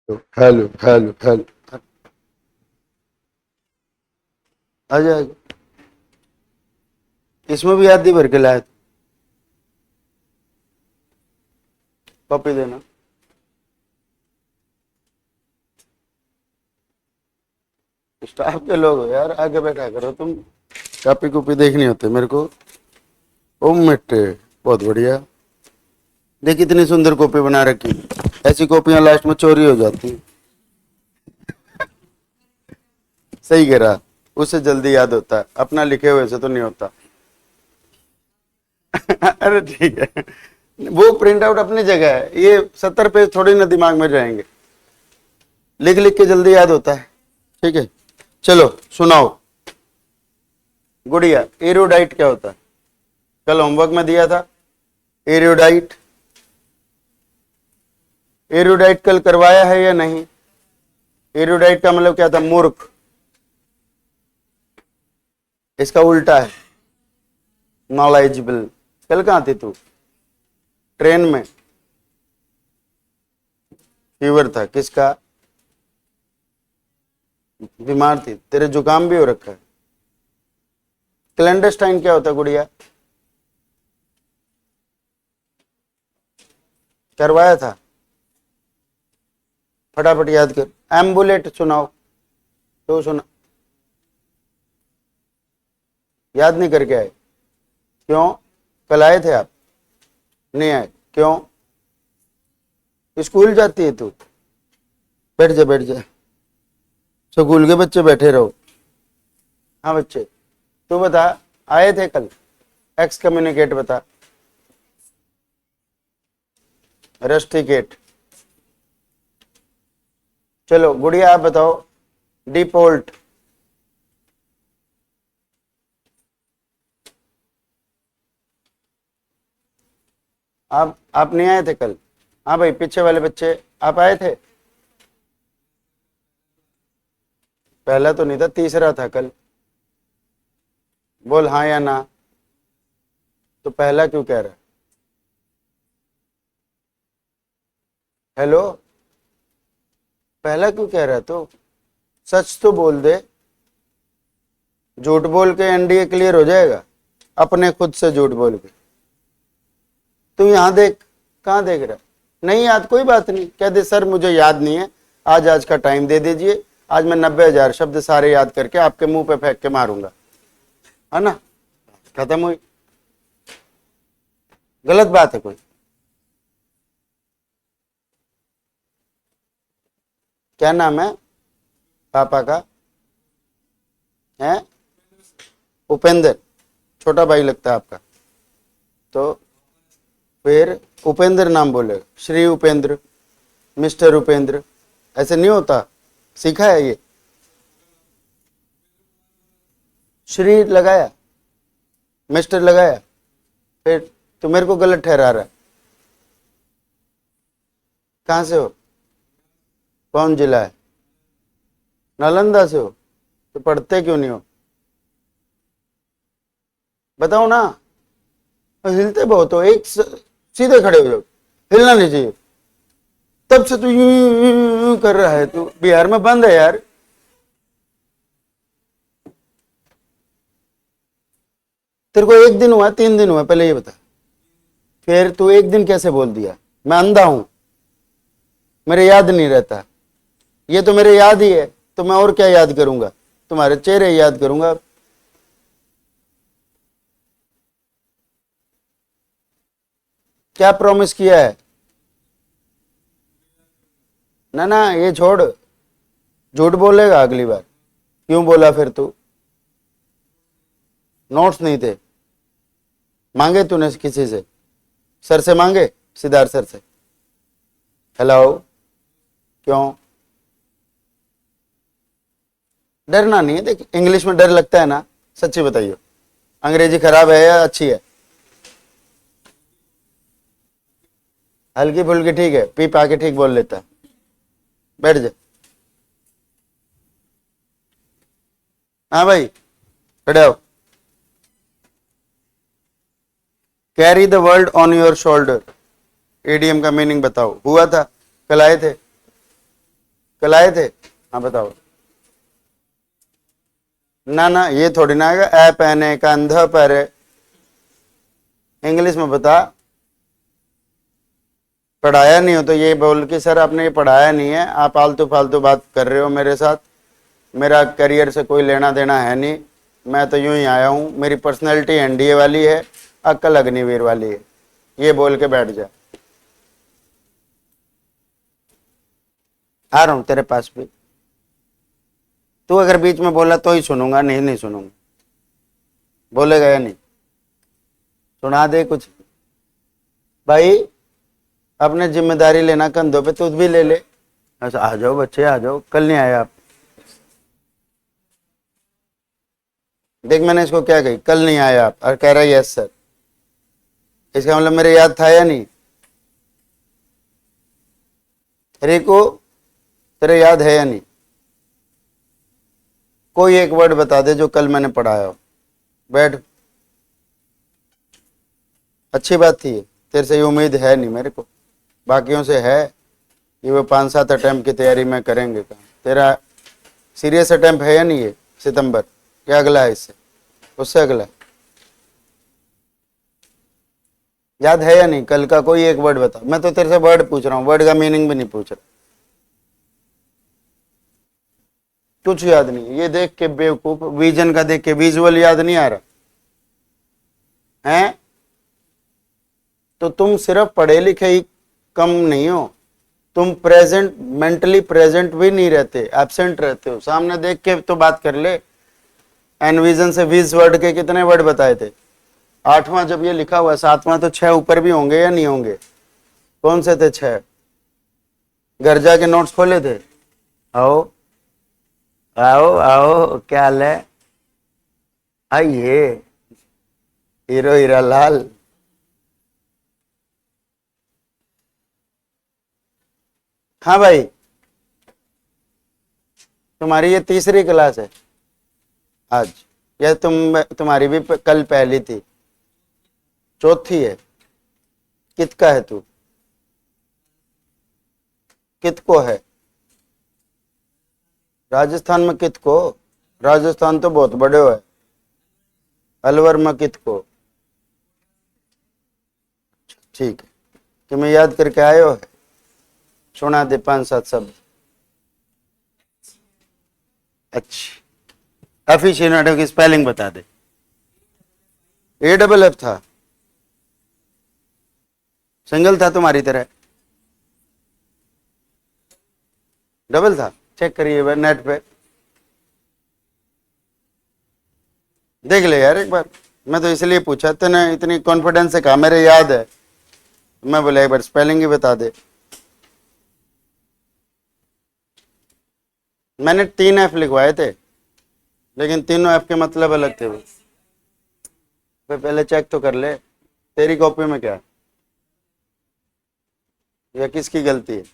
Hello hello hello. आ जाएगा। इसमें भी आदि भर के लाए। कॉपी देना। स्टाफ के लोग हो यार, आगे बैठा करो तुम। कॉपी कॉपी देखनी होती मेरे को। ओ मिट्टे, बहुत बढ़िया। देख कितनी सुंदर कॉपी बना रखी। ऐसी कॉपियां लास्ट में चोरी हो जाती। सही कह रहा। उससे जल्दी याद होता है, अपना लिखे हुए से तो नहीं होता। अरे ठीक है, वो प्रिंट आउट अपनी जगह है, ये 70 पेज थोड़ी ना दिमाग में रहेंगे। लिख लिख के जल्दी याद होता है। ठीक है, चलो सुनाओ। गुड़िया, एरोडाइट क्या होता है? कल होमवर्क में दिया था। एरोडाइट, एरोडाइट कल करवाया है या नहीं? एरोडाइट का मतलब क्या था? मूर्ख। इसका उल्टा है नॉलेजेबल। कल कहां थी तू? ट्रेन में। फीवर था किसका? बीमार थी। तेरे जुकाम भी हो रखा है। क्लैंडस्टाइन क्या होता है गुड़िया? करवाया था। फटाफट याद कर। एम्बुलेट सुनाओ तो सुना। याद नहीं करके आए? क्यों? कल आए थे आप? नहीं आए क्यों? स्कूल जाती है तू? बैठ जा बैठ जा। स्कूल के बच्चे बैठे रहो। हाँ बच्चे, तू बता। आए थे कल? एक्स कम्युनिकेट बता। रस्टिकेट। चलो गुड़िया आप बताओ। डिपोल्ट। आप नहीं आए थे कल? हाँ भाई, पीछे वाले बच्चे, आप आए थे? पहला तो नहीं था, तीसरा था कल। बोल हाँ या ना। तो पहला क्यों कह रहा है? हेलो, पहला क्यों कह रहा है? तो सच तो बोल दे। झूठ बोल के एनडीए क्लियर हो जाएगा? अपने खुद से झूठ बोल के। तू यहां देख। कहां देख रहा है? नहीं याद, कोई बात नहीं, कह दे सर मुझे याद नहीं है। आज का टाइम दे दीजिए। आज मैं 90,000 शब्द सारे याद करके आपके मुंह पे फेंक के मारूंगा, है ना? खत्म हुई। गलत बात है कोई? क्या नाम है पापा का? है उपेंद्र। छोटा भाई लगता है आपका। तो फिर उपेंद्र नाम बोले, श्री उपेंद्र, मिस्टर उपेंद्र, ऐसे नहीं होता। सीखा है ये? श्री लगाया, मिस्टर लगाया, फिर तो मेरे को गलत ठहरा रहा है। कहां से हो? कौन जिला है? नालंदा से हो? तो पढ़ते क्यों नहीं हो? बताओ ना। हिलते बहुत हो, सीधे खड़े हो जाओ। हिलना नहीं चाहिए। तब से तू यूं कर रहा है। तू बिहार में बंद है यार। तेरे को एक दिन हुआ 3 दिन हुआ, पहले ये बता। फिर तू एक दिन कैसे बोल दिया? मैं अंधा हूं, मेरे याद नहीं रहता। ये तो मेरे याद ही है, तो मैं और क्या याद करूंगा? तुम्हारे चेहरे याद करूंगा। क्या प्रॉमिस किया है? ना ना, ये छोड़। झूठ बोलेगा अगली बार। क्यों बोला फिर तू? नोट्स नहीं थे? मांगे तूने किसी से? सर से मांगे? सिद्धार्थ सर से? हेलो। क्यों? डरना नहीं है। देख, इंग्लिश में डर लगता है ना? सच्ची बताइए, अंग्रेजी खराब है या अच्छी है? हल्की फुल्की ठीक है, पी पा के ठीक बोल लेता है। बैठ जा। हाँ भाई, खड़े हो। Carry the world on your shoulder. ADM का मीनिंग बताओ। हुआ था? कल आए थे? कल आए थे? हाँ बताओ। ना ना, ये थोड़ी ना आएगा ए पहने का अंधा पहरे। इंग्लिश में बता। पढ़ाया नहीं हो तो ये बोल कि सर आपने ये पढ़ाया नहीं है, आप फालतू फालतू बात कर रहे हो मेरे साथ, मेरा करियर से कोई लेना देना है नहीं, मैं तो यूं ही आया हूं, मेरी पर्सनैलिटी एनडीए वाली है, अक्ल अग्निवीर वाली है, ये बोल के बैठ जा। आ रहा हूं तेरे पास भी। तू अगर बीच में बोला तो ही सुनूंगा, नहीं नहीं सुनूंगा। बोलेगा या नहीं? सुना दे कुछ भाई। अपने जिम्मेदारी लेना कंधों पे, तुझ भी ले ले। अच्छा आ जाओ बच्चे आ जाओ, कल नहीं आए आप? देख मैंने इसको क्या कही, कल नहीं आए आप, और कह रहा है यस सर। इसका मतलब मेरे याद था या नहीं? रिको तेरे याद है या नहीं? कोई एक वर्ड बता दे जो कल मैंने पढ़ाया हो। बैठ। अच्छी बात थी, तेरे से ये उम्मीद है नहीं मेरे को, बाकियों से है कि वो 5-7 अटेम्प्ट की तैयारी में करेंगे। काम तेरा सीरियस अटेम्प्ट है या नहीं? है सितंबर क्या अगला है? इससे उससे अगला याद है या नहीं? कल का कोई एक वर्ड बता। मैं तो तेरे से वर्ड पूछ रहा हूँ, वर्ड का मीनिंग भी नहीं पूछ रहा। कुछ याद नहीं। ये देख के बेवकूफ, विजन का देख के विजुअल याद नहीं आ रहा है? तो तुम सिर्फ पढ़े लिखे ही कम नहीं हो, तुम प्रेजेंट, मेंटली प्रेजेंट भी नहीं रहते, एब्सेंट रहते हो। सामने देख के तो बात कर ले। एनविजन से 20 वर्ड के कितने वर्ड बताए थे? 8वां जब ये लिखा हुआ है, 7वां तो 6 ऊपर भी होंगे या नहीं होंगे? कौन से थे 6? घर जाके नोट्स खोले थे? आओ आओ आओ, क्या हाल है? आइए हीरो हीरा लाल। हाँ भाई, तुम्हारी ये तीसरी क्लास है आज, या तुम्हारी भी कल पहली थी? चौथी है। कित का है तू? कित को है? राजस्थान में कित को? राजस्थान तो बहुत बड़े हो है। अलवर में कित को? ठीक है, कि मैं याद करके आए हो है? सुना दे 5-7 शब्द। अच्छा, एफिशिएंट की स्पेलिंग बता दे। AFF था, सिंगल था तुम्हारी तरह? डबल था? चेक करिए नेट पे, देख ले यार एक बार। मैं तो इसलिए पूछा, तूने इतनी कॉन्फिडेंस से कहा मेरे याद है, मैं बोला एक बार स्पेलिंग ही बता दे। मैंने 3 F लिखवाए थे, लेकिन तीनों F के मतलब अलग थे। वो पहले चेक तो कर ले, तेरी कॉपी में क्या है या किसकी गलती है?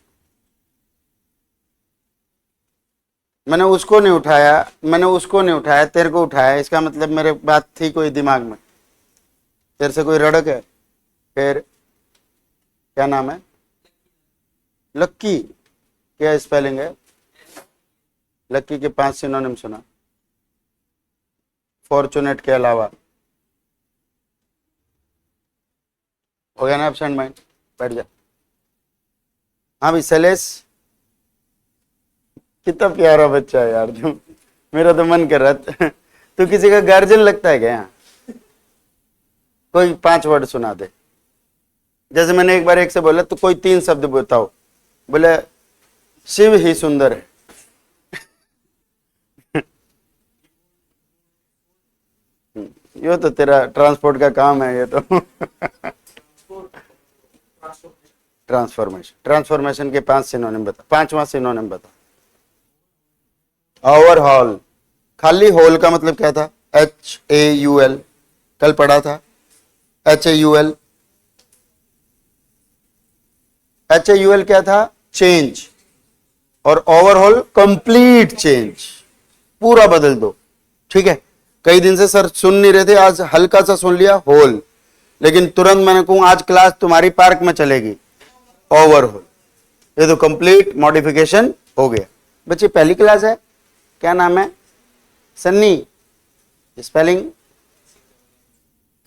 मैंने उसको नहीं उठाया, तेरे को उठाया, इसका मतलब मेरे बात थी कोई दिमाग में, तेरे से कोई रड़क है? फिर क्या नाम है? लक्की। क्या स्पेलिंग है लक्की के? 5 सिनोनिम सुना। फॉर्चुनेट के अलावा हो गया ना एब्सेंट माइंड? बैठ जा। हाँ भाई शैलेश, कितना प्यारा बच्चा है यार तू, मेरा तो मन कर रहा। तू किसी का गार्जियन लगता है क्या? यहाँ कोई 5 वर्ड सुना दे। जैसे मैंने एक बार एक से बोला तो कोई 3 शब्द बताओ, बोले शिव ही सुंदर है। ये तो तेरा ट्रांसपोर्ट का काम है ये तो। ट्रांसफॉर्मेशन के 5 सिनोनिम बता, 5वां सिनोनिम बता। ओवरहॉल। खाली होल का मतलब क्या था? HAUL, कल पढ़ा था। HAUL क्या था? चेंज। और ओवरऑल कंप्लीट चेंज, पूरा बदल दो। ठीक है, कई दिन से सर सुन नहीं रहे थे, आज हल्का सा सुन लिया होल, लेकिन तुरंत मैंने कहूं आज क्लास तुम्हारी पार्क में चलेगी। ओवरऑल, ये तो कंप्लीट मॉडिफिकेशन हो गया। बच्चे पहली क्लास है, क्या नाम है? सन्नी। स्पेलिंग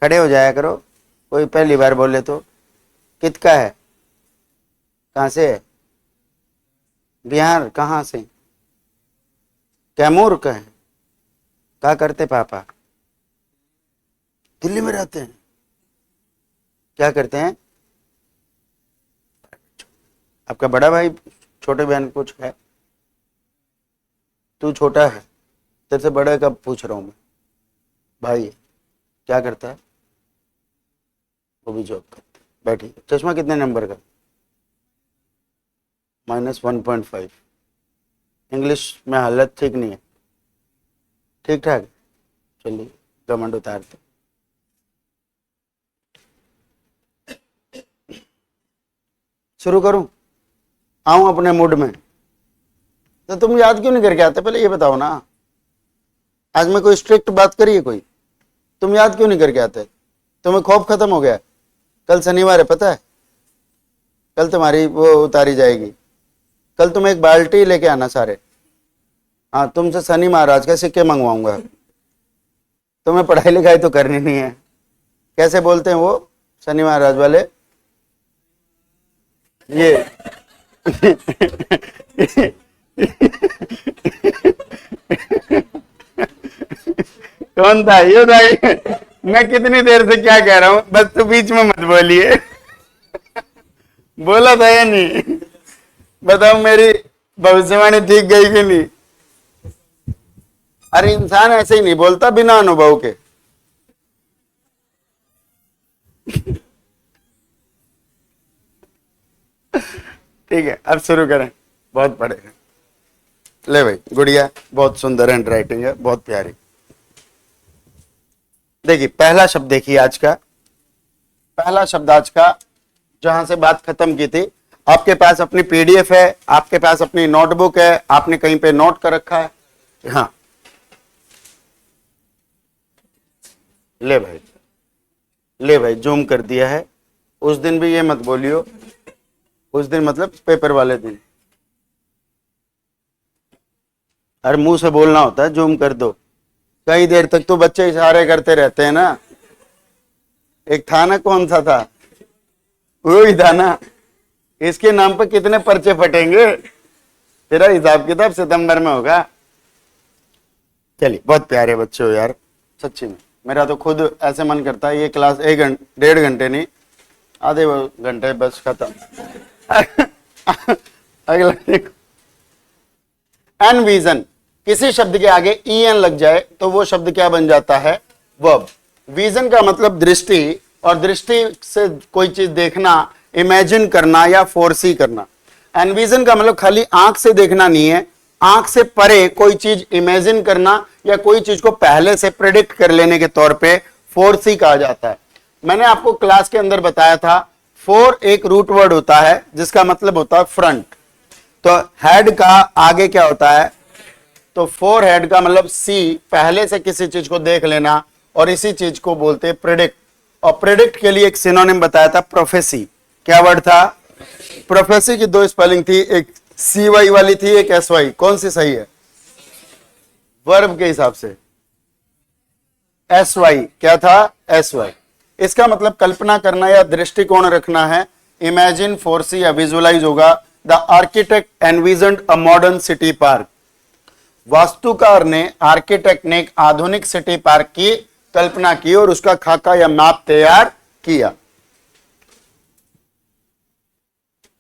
खड़े हो जाया करो, कोई पहली बार बोले तो। कित का है, कहाँ से है? बिहार। कहाँ से? कैमूर का है। क्या करते पापा? दिल्ली में रहते हैं। क्या करते हैं? आपका बड़ा भाई छोटे बहन कुछ है? तू छोटा है, तेरे से बड़े का पूछ रहा हूं मैं। भाई है, क्या करता है? वो भी जॉब करता है। बैठी। चश्मा कितने नंबर का? -1.5। इंग्लिश में हालत ठीक नहीं है। ठीक ठाक। चलिए घमंड उतारते। शुरू करूं? आऊं अपने मूड में? तो तुम याद क्यों नहीं करके आते, पहले ये बताओ ना। आज मैं कोई स्ट्रिक्ट बात करिए कोई, तुम याद क्यों नहीं करके आते? तुम्हें खौफ खत्म हो गया? कल शनिवार है पता है, कल तुम्हारी वो उतारी जाएगी। कल तुम एक बाल्टी लेके आना सारे। हाँ, तुमसे शनि महाराज के सिक्के मंगवाऊंगा। तुम्हें पढ़ाई लिखाई तो करनी नहीं है। कैसे बोलते हैं वो शनि महाराज वाले? ये कौन था ये भाई? मैं कितनी देर से क्या कह रहा हूं, बस तू बीच में मत बोलिए। बोला था या नहीं? बताओ मेरी भविष्यवाणी ठीक गई कि नहीं? अरे इंसान ऐसे ही नहीं बोलता बिना अनुभव के। ठीक है, अब शुरू करें। बहुत पढ़े हैं। ले भाई गुड़िया, बहुत सुंदर हैंड राइटिंग है, बहुत प्यारी। देखिए पहला शब्द, देखिए आज का पहला शब्द, आज का जहां से बात खत्म की थी। आपके पास अपनी पीडीएफ है, आपके पास अपनी नोटबुक है, आपने कहीं पे नोट कर रखा है। हाँ ले भाई, ले भाई, जूम कर दिया है। उस दिन भी ये मत बोलियो, उस दिन मतलब पेपर वाले दिन। अरे मुंह से बोलना होता है, जूम कर दो। कई देर तक तो बच्चे इशारे करते रहते हैं ना। एक था ना, कौन सा था वो ही था ना। इसके नाम पर कितने पर्चे फटेंगे, तेरा हिसाब किताब सितंबर में होगा। चलिए बहुत प्यारे बच्चे हो यार, सच्ची में। मेरा तो खुद ऐसे मन करता है ये क्लास 1-1.5 घंटे नहीं, आधे घंटे बस खत्म। अगला देखो, एनविजन। किसी शब्द के आगे en लग जाए तो वो शब्द क्या बन जाता है? वर्ब। विजन का मतलब दृष्टि, और दृष्टि से कोई चीज देखना, इमेजिन करना या फोरसी करना। एनविजन का मतलब खाली आंख से देखना नहीं है, आंख से परे कोई चीज इमेजिन करना या कोई चीज को पहले से प्रेडिक्ट कर लेने के तौर पे फोरसी कहा जाता है। मैंने आपको क्लास के अंदर बताया था, फोर एक रूट वर्ड होता है जिसका मतलब होता है फ्रंट। तो हेड का आगे क्या होता है? तो फोर हेड का मतलब सी, पहले से किसी चीज को देख लेना, और इसी चीज को बोलते हैं प्रेडिक्ट। और प्रेडिक्ट के लिए एक सिनोनिम बताया था, प्रोफेसी। क्या वर्ड था? प्रोफेसी की दो स्पेलिंग थी, एक CY वाली थी, एक SY। कौन सी सही है? वर्ब के हिसाब से SY। क्या था? SY। इसका मतलब कल्पना करना या दृष्टिकोण रखना है। इमेजिन, फोरसी या विजुअलाइज होगा। The architect envisioned a modern city park. वास्तुकार ने, आर्किटेक्ट ने एक आधुनिक सिटी पार्क की कल्पना की और उसका खाका या मैप तैयार किया।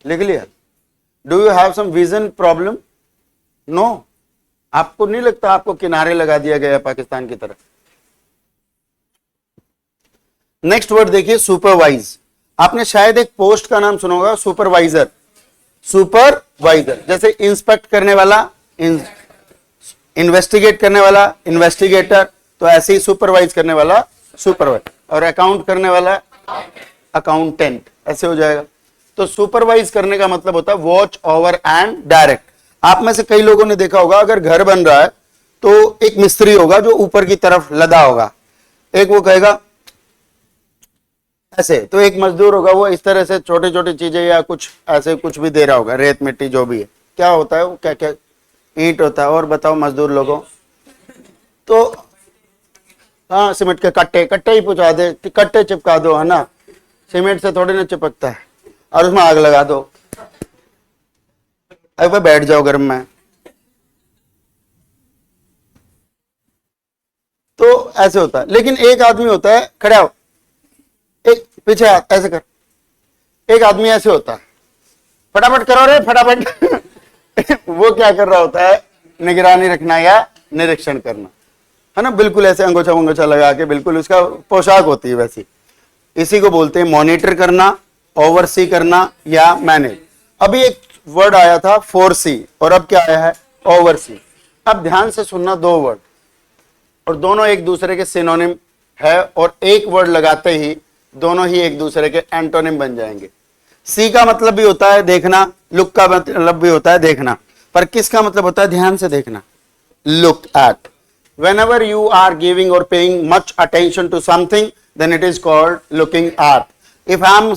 लिख लिया? Do you have some vision problem? No. आपको नहीं लगता आपको किनारे लगा दिया गया पाकिस्तान की तरफ? नेक्स्ट वर्ड देखिए, सुपरवाइज। आपने शायद एक पोस्ट का नाम सुना होगा, सुपरवाइजर। सुपरवाइजर जैसे इंस्पेक्ट करने वाला, इन्वेस्टिगेट करने वाला, इन्वेस्टिगेटर। तो ऐसे ही सुपरवाइज करने वाला सुपरवाइजर, और अकाउंट करने वाला अकाउंटेंट, ऐसे हो जाएगा। तो सुपरवाइज करने का मतलब होता है वॉच ओवर एंड डायरेक्ट। आप में से कई लोगों ने देखा होगा, अगर घर बन रहा है तो एक मिस्त्री होगा जो ऊपर की तरफ लदा होगा, एक वो कहेगा ऐसे, तो एक मजदूर होगा वो इस तरह से छोटी छोटी चीजें या कुछ ऐसे कुछ भी दे रहा होगा, रेत मिट्टी जो भी है। क्या होता है वो, क्या क्या ईंट होता है। और बताओ मजदूर लोगों, तो हाँ सीमेंट के कट्टे, कट्टे ही पहुंचा दे, कट्टे चिपका दो, है ना, सीमेंट से थोड़ी ना चिपकता है, और उसमें आग लगा दो, अब वह बैठ जाओ गर्म में। तो ऐसे होता है। लेकिन एक आदमी होता है, खड़ा हो, एक पीछे हाथ ऐसे कर, एक आदमी ऐसे होता है, फटाफट करो रे फटाफट वो क्या कर रहा होता है, निगरानी रखना या निरीक्षण करना, है ना, बिल्कुल ऐसे अंगोछा वंगोछा लगा के, बिल्कुल उसका पोशाक होती है वैसी। इसी को बोलते हैं मॉनिटर करना, ओवरसी करना या मैनेज। अभी एक वर्ड आया था फोरसी, और अब क्या आया है, ओवरसी। अब ध्यान से सुनना, दो वर्ड और दोनों एक दूसरे के सिनोनिम है, और एक वर्ड लगाते ही दोनों ही एक दूसरे के एंटोनिम बन जाएंगे। सी का मतलब भी होता है देखना, लुक का मतलब भी होता है देखना, पर किसका मतलब होता है, ध्यान से देखना, look at. Whenever you are giving or paying much attention to something, then it is called looking at. If I am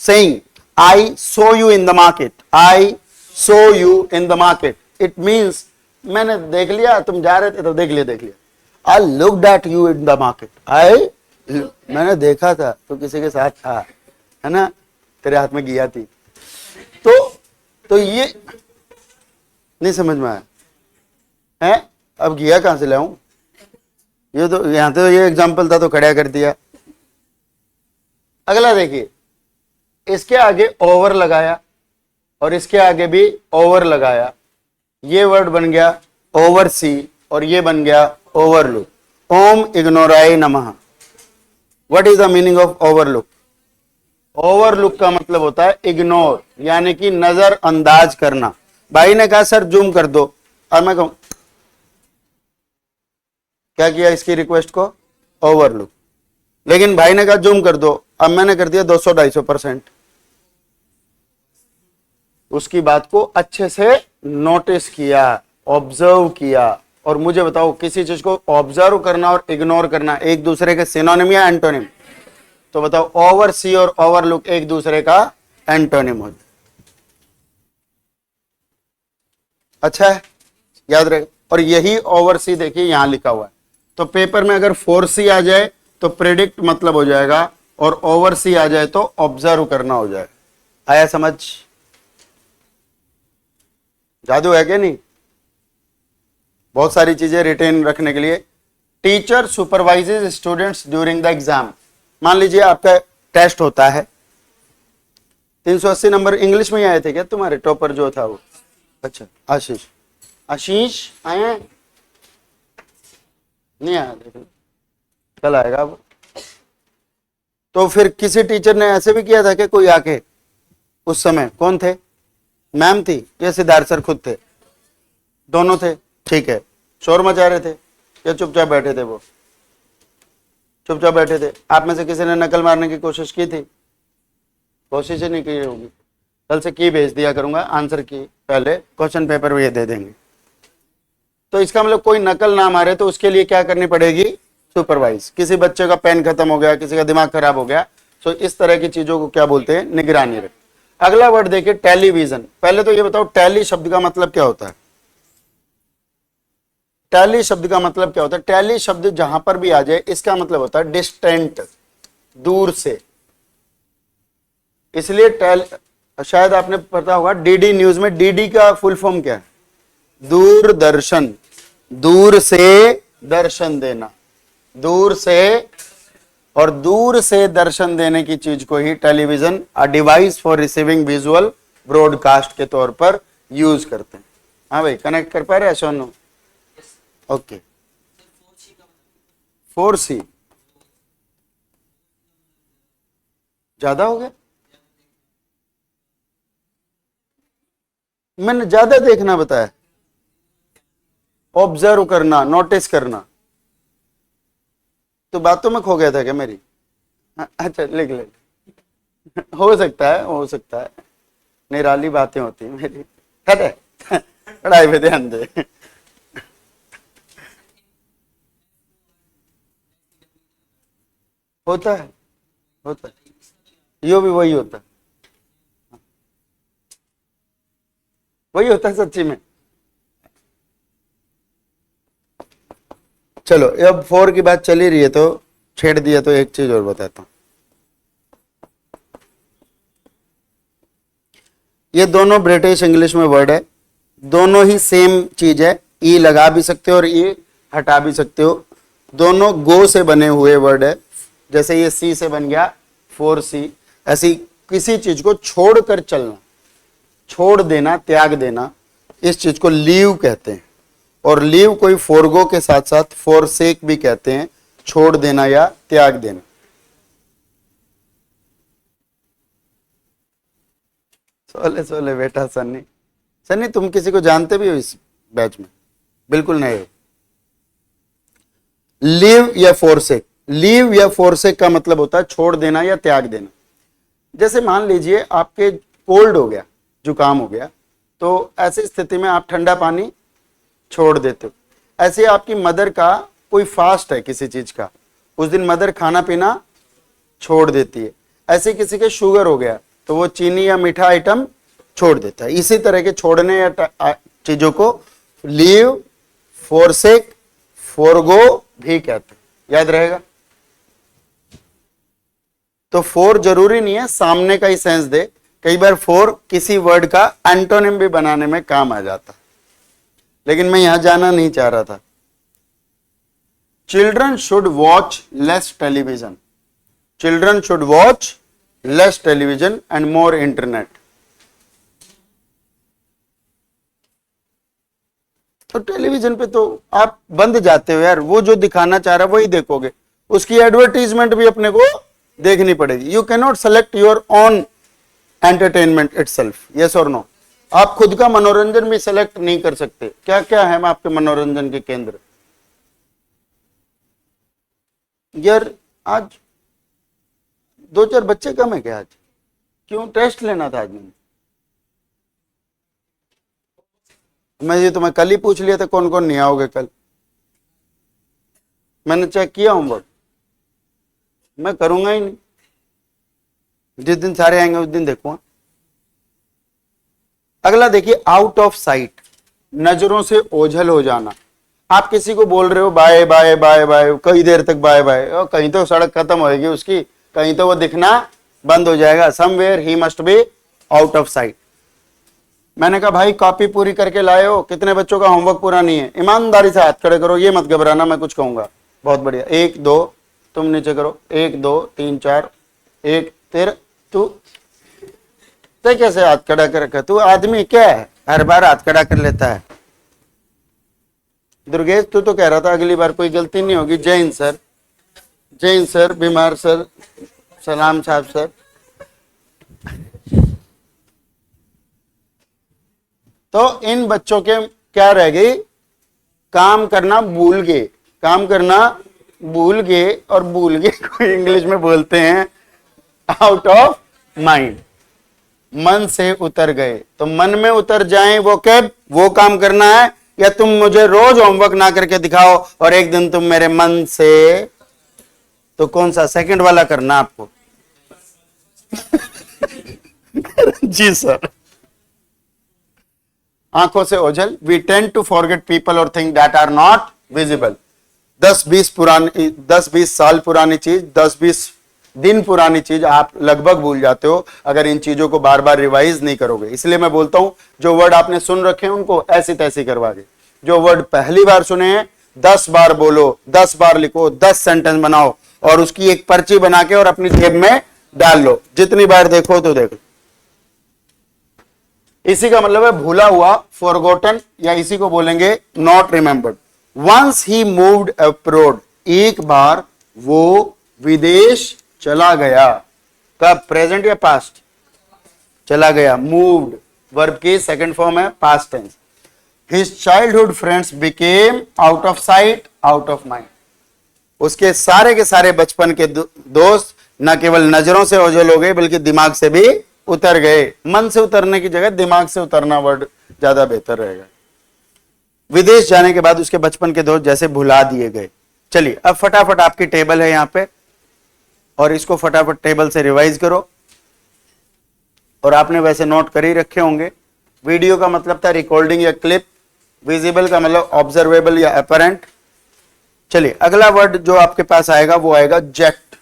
saying, I saw you in the market, I saw you in the market, it means मैंने देख लिया, तुम जा रहे थे तो देख लिया, देख लिया। I looked at you in the market, मैंने देखा था, तो किसी के साथ था, है ना, तेरे हाथ में गिया थी। तो ये नहीं समझ में आया है, अब गिया कहां से लाऊं, ये तो यहां तो ये एग्जाम्पल था तो खड़ा कर दिया। अगला देखिए, इसके आगे ओवर लगाया और इसके आगे भी ओवर लगाया, ये वर्ड बन गया ओवरसी और ये बन गया ओवरलुक। ओम इग्नोराय नमः। What is the meaning of overlook? Overlook का मतलब होता है इग्नोर, यानी कि नजरअंदाज करना। भाई ने कहा सर जूम कर दो, और मैं कहूं क्या किया, इसकी रिक्वेस्ट को ओवरलुक। लेकिन भाई ने कहा जूम कर दो, अब मैंने कर दिया 200-250%। उसकी बात को अच्छे से नोटिस किया, ऑब्जर्व किया। और मुझे बताओ, किसी चीज को ऑब्जर्व करना और इग्नोर करना एक दूसरे के सिनोनिम या एंटोनिम? तो बताओ, ओवरसी और ओवरलुक एक दूसरे का एंटोनिम होता। अच्छा है, याद रहे। और यही ओवरसी देखिए यहां लिखा हुआ है, तो पेपर में अगर फोरसी आ जाए तो प्रेडिक्ट मतलब हो जाएगा, और ओवरसी आ जाए तो ऑब्जर्व करना हो जाए। आया समझ? जादू है कि नहीं? बहुत सारी चीजें रिटेन रखने के लिए। Teacher supervises students during the exam. मान लीजिए आपका टेस्ट होता है, 380 नंबर इंग्लिश में ही आए थे क्या तुम्हारे? टॉपर जो था वो, अच्छा आशीष, आशीष आए हैं? नहीं आया, देखो कल आएगा वो। तो फिर किसी टीचर ने ऐसे भी किया था कि कोई आके, उस समय कौन थे, मैम थी या सिद्धार्थ सर खुद थे? दोनों थे, ठीक है। शोर मचा रहे थे या चुपचाप बैठे थे? वो चुपचाप बैठे थे। आप में से किसी ने नकल मारने की कोशिश की थी? कोशिश ही नहीं की होगी। कल से की भेज दिया करूंगा, आंसर की पहले, क्वेश्चन पेपर भी ये दे देंगे। तो इसका मतलब कोई नकल ना मारे तो उसके लिए क्या करनी पड़ेगी? सुपरवाइज। किसी बच्चे का पेन खत्म हो गया, किसी का दिमाग खराब हो गया, तो इस तरह की चीजों को क्या बोलते हैं? निगरानी रख। अगला वर्ड देखिए, टेलीविजन। पहले तो ये बताओ, टैली शब्द का मतलब क्या होता है? टैली शब्द का मतलब क्या होता है? टैली शब्द जहां पर भी आ जाए इसका मतलब होता है डिस्टेंट, दूर से। इसलिए शायद आपने पता होगा, डीडी न्यूज में डीडी का फुल फॉर्म क्या है? दूरदर्शन। दूर से दर्शन देना, दूर से, और दूर से दर्शन देने की चीज को ही television, a device for receiving visual broadcast के तौर पर यूज करते हैं। हाँ भाई, कनेक्ट कर पा रहे हैं सोनू? ओके। 4C ज्यादा हो गया, मैंने ज्यादा देखना बताया, ऑब्जर्व करना, नोटिस करना। तो बातों में खो गया था क्या मेरी? अच्छा लिख ले, हो सकता है, हो सकता है, निराली बातें होती है मेरी। हटे, पढ़ाई पे ध्यान दे। होता है, होता है, यो भी वही होता है, वही होता है सच्ची में। चलो अब 4 की बात चली रही है तो छेड़ दिया, तो एक चीज और बताता हूं। ये दोनों ब्रिटिश इंग्लिश में वर्ड है, दोनों ही सेम चीज है। ई लगा भी सकते हो और ई हटा भी सकते हो। दोनों गो से बने हुए वर्ड है। जैसे ये सी से बन गया 4C, ऐसी किसी चीज को छोड़कर चलना, छोड़ देना, त्याग देना, इस चीज को लीव कहते हैं। और लीव कोई फोरगो के साथ साथ फोरसेक भी कहते हैं, छोड़ देना या त्याग देना। सोले सोले बेटा सन्नी, सन्नी तुम किसी को जानते भी हो इस बैच में? बिल्कुल नहीं हो। लीव या फोरसेक, लीव या फोरसेक का मतलब होता है छोड़ देना या त्याग देना। जैसे मान लीजिए आपके कोल्ड हो गया, जुकाम हो गया, तो ऐसी स्थिति में आप ठंडा पानी छोड़ देते हो। ऐसे आपकी मदर का कोई फास्ट है किसी चीज का, उस दिन मदर खाना पीना छोड़ देती है। ऐसे किसी के शुगर हो गया तो वो चीनी या मीठा आइटम छोड़ देता है। इसी तरह के छोड़ने या चीजों को लीव, फोरसेक, फोरगो भी कहते हैं। याद रहेगा? तो फोर जरूरी नहीं है सामने का ही सेंस दे, कई बार फोर किसी वर्ड का एंटोनिम भी बनाने में काम आ जाता, लेकिन मैं यहां जाना नहीं चाह रहा था। Children should watch less television, children should watch less television and more internet. तो टेलीविजन पे तो आप बंद जाते हो यार, वो जो दिखाना चाह रहा है वही देखोगे, उसकी एडवर्टीजमेंट भी अपने को देखनी पड़ेगी। You can not select your own entertainment itself, yes और नो। आप खुद का मनोरंजन भी सेलेक्ट नहीं कर सकते। क्या क्या है आपके मनोरंजन के केंद्र? यार आज 2-4 बच्चे कम है क्या? आज क्यों? टेस्ट लेना था आज मैंने। मैं ये तुम्हें कल ही पूछ लिया था कौन कौन नहीं आओगे कल। मैंने चेक किया होमवर्क, मैं करूंगा ही नहीं। जिस दिन सारे आएंगे उस दिन देखूंगा। अगला देखिए, आउट ऑफ साइट, नजरों से ओझल हो जाना। आप किसी को बोल रहे हो बाय बाय बाय बाय, कई देर तक बाय बाय, और कहीं तो सड़क खत्म होगी उसकी, कहीं तो वो दिखना बंद हो जाएगा। Somewhere he must be out of site. मैंने कहा भाई कॉपी पूरी करके लाए हो, कितने बच्चों का होमवर्क पूरा नहीं है? ईमानदारी से हाथ खड़े करो, ये मत घबराना मैं कुछ कहूंगा। बहुत बढ़िया, 1 2, तुम नीचे करो, 1 2 3 4, 1 तेरा। तू कैसे हाथ खड़ा कर रखा? तू आदमी क्या है, हर बार हाथ खड़ा कर लेता है? दुर्गेश तू तो कह रहा था अगली बार कोई गलती नहीं होगी। जय हिंद सर, जय हिंद सर, बीमार सर, सलाम साहब सर। तो इन बच्चों के क्या रह गई? काम करना भूल गए, काम करना भूल गए, और भूल गए को इंग्लिश में बोलते हैं आउट ऑफ माइंड। मन से उतर गए। तो मन में उतर जाएं वो कब? वो काम करना है, या तुम मुझे रोज होमवर्क ना करके दिखाओ और एक दिन तुम मेरे मन से, तो कौन सा सेकंड वाला करना आपको? जी सर। आंखों से ओझल, we tend to forget people और thing that are not visible. 10-20 साल पुरानी चीज, 10-20 दिन पुरानी चीज आप लगभग भूल जाते हो अगर इन चीजों को बार बार रिवाइज नहीं करोगे। इसलिए मैं बोलता हूं जो वर्ड आपने सुन रखे हैं उनको ऐसी तैसी करवा दे। जो वर्ड पहली बार सुने हैं 10 बार बोलो, 10 बार लिखो, 10 सेंटेंस बनाओ और उसकी एक पर्ची बना के और अपनी जेब में डाल लो। जितनी बार देखो तो देखो। इसी का मतलब है भूला हुआ, फॉरगॉटन, या इसी को बोलेंगे not remembered. Once he moved abroad, एक बार वो विदेश चला गया। कब? प्रेजेंट या पास्ट? चला गया। मूव्ड वर्ब की सेकंड फॉर्म है, past tense. His childhood friends became out of sight, out of mind. उसके सारे के सारे बचपन के दोस्त न केवल नजरों से ओझल हो गए बल्कि दिमाग से भी उतर गए। मन से उतरने की जगह दिमाग से उतरना वर्ड ज्यादा बेहतर रहेगा। विदेश जाने के बाद उसके बचपन के दोस्त जैसे भुला दिए गए। चलिए अब फटाफट आपकी टेबल है यहां पे, और इसको फटाफट टेबल से रिवाइज करो। और आपने वैसे नोट कर ही रखे होंगे। वीडियो का मतलब था रिकॉर्डिंग या क्लिप, विजिबल का मतलब ऑब्जर्वेबल या अपरेंट, चलिए अगला वर्ड जो आपके पास आएगा वो आएगा जेक्ट।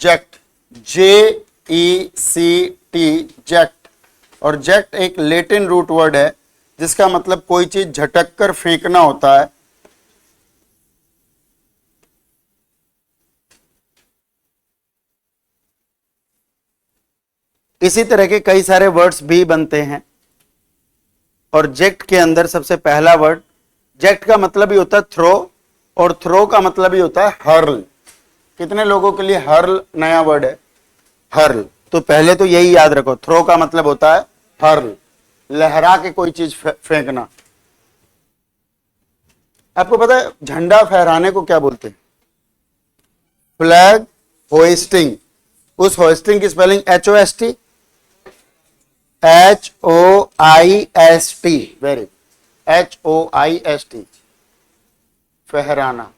जेक्ट, JECT, जेक्ट। और जेक्ट एक लैटिन रूट वर्ड है जिसका मतलब कोई चीज झटक कर फेंकना होता है। इसी तरह के कई सारे वर्ड्स भी बनते हैं और जेक्ट के अंदर सबसे पहला वर्ड, जेक्ट का मतलब ही होता है थ्रो और थ्रो का मतलब ही होता है हर्ल। कितने लोगों के लिए हर्ल नया वर्ड है? हर्ल, तो पहले तो यही याद रखो, थ्रो का मतलब होता है हर्ल, लहरा के कोई चीज फेंकना। आपको पता है झंडा फहराने को क्या बोलते हैं? Flag hoisting. उस होइस्टिंग की spelling HOST, HOIST, very HOIST, फहराना।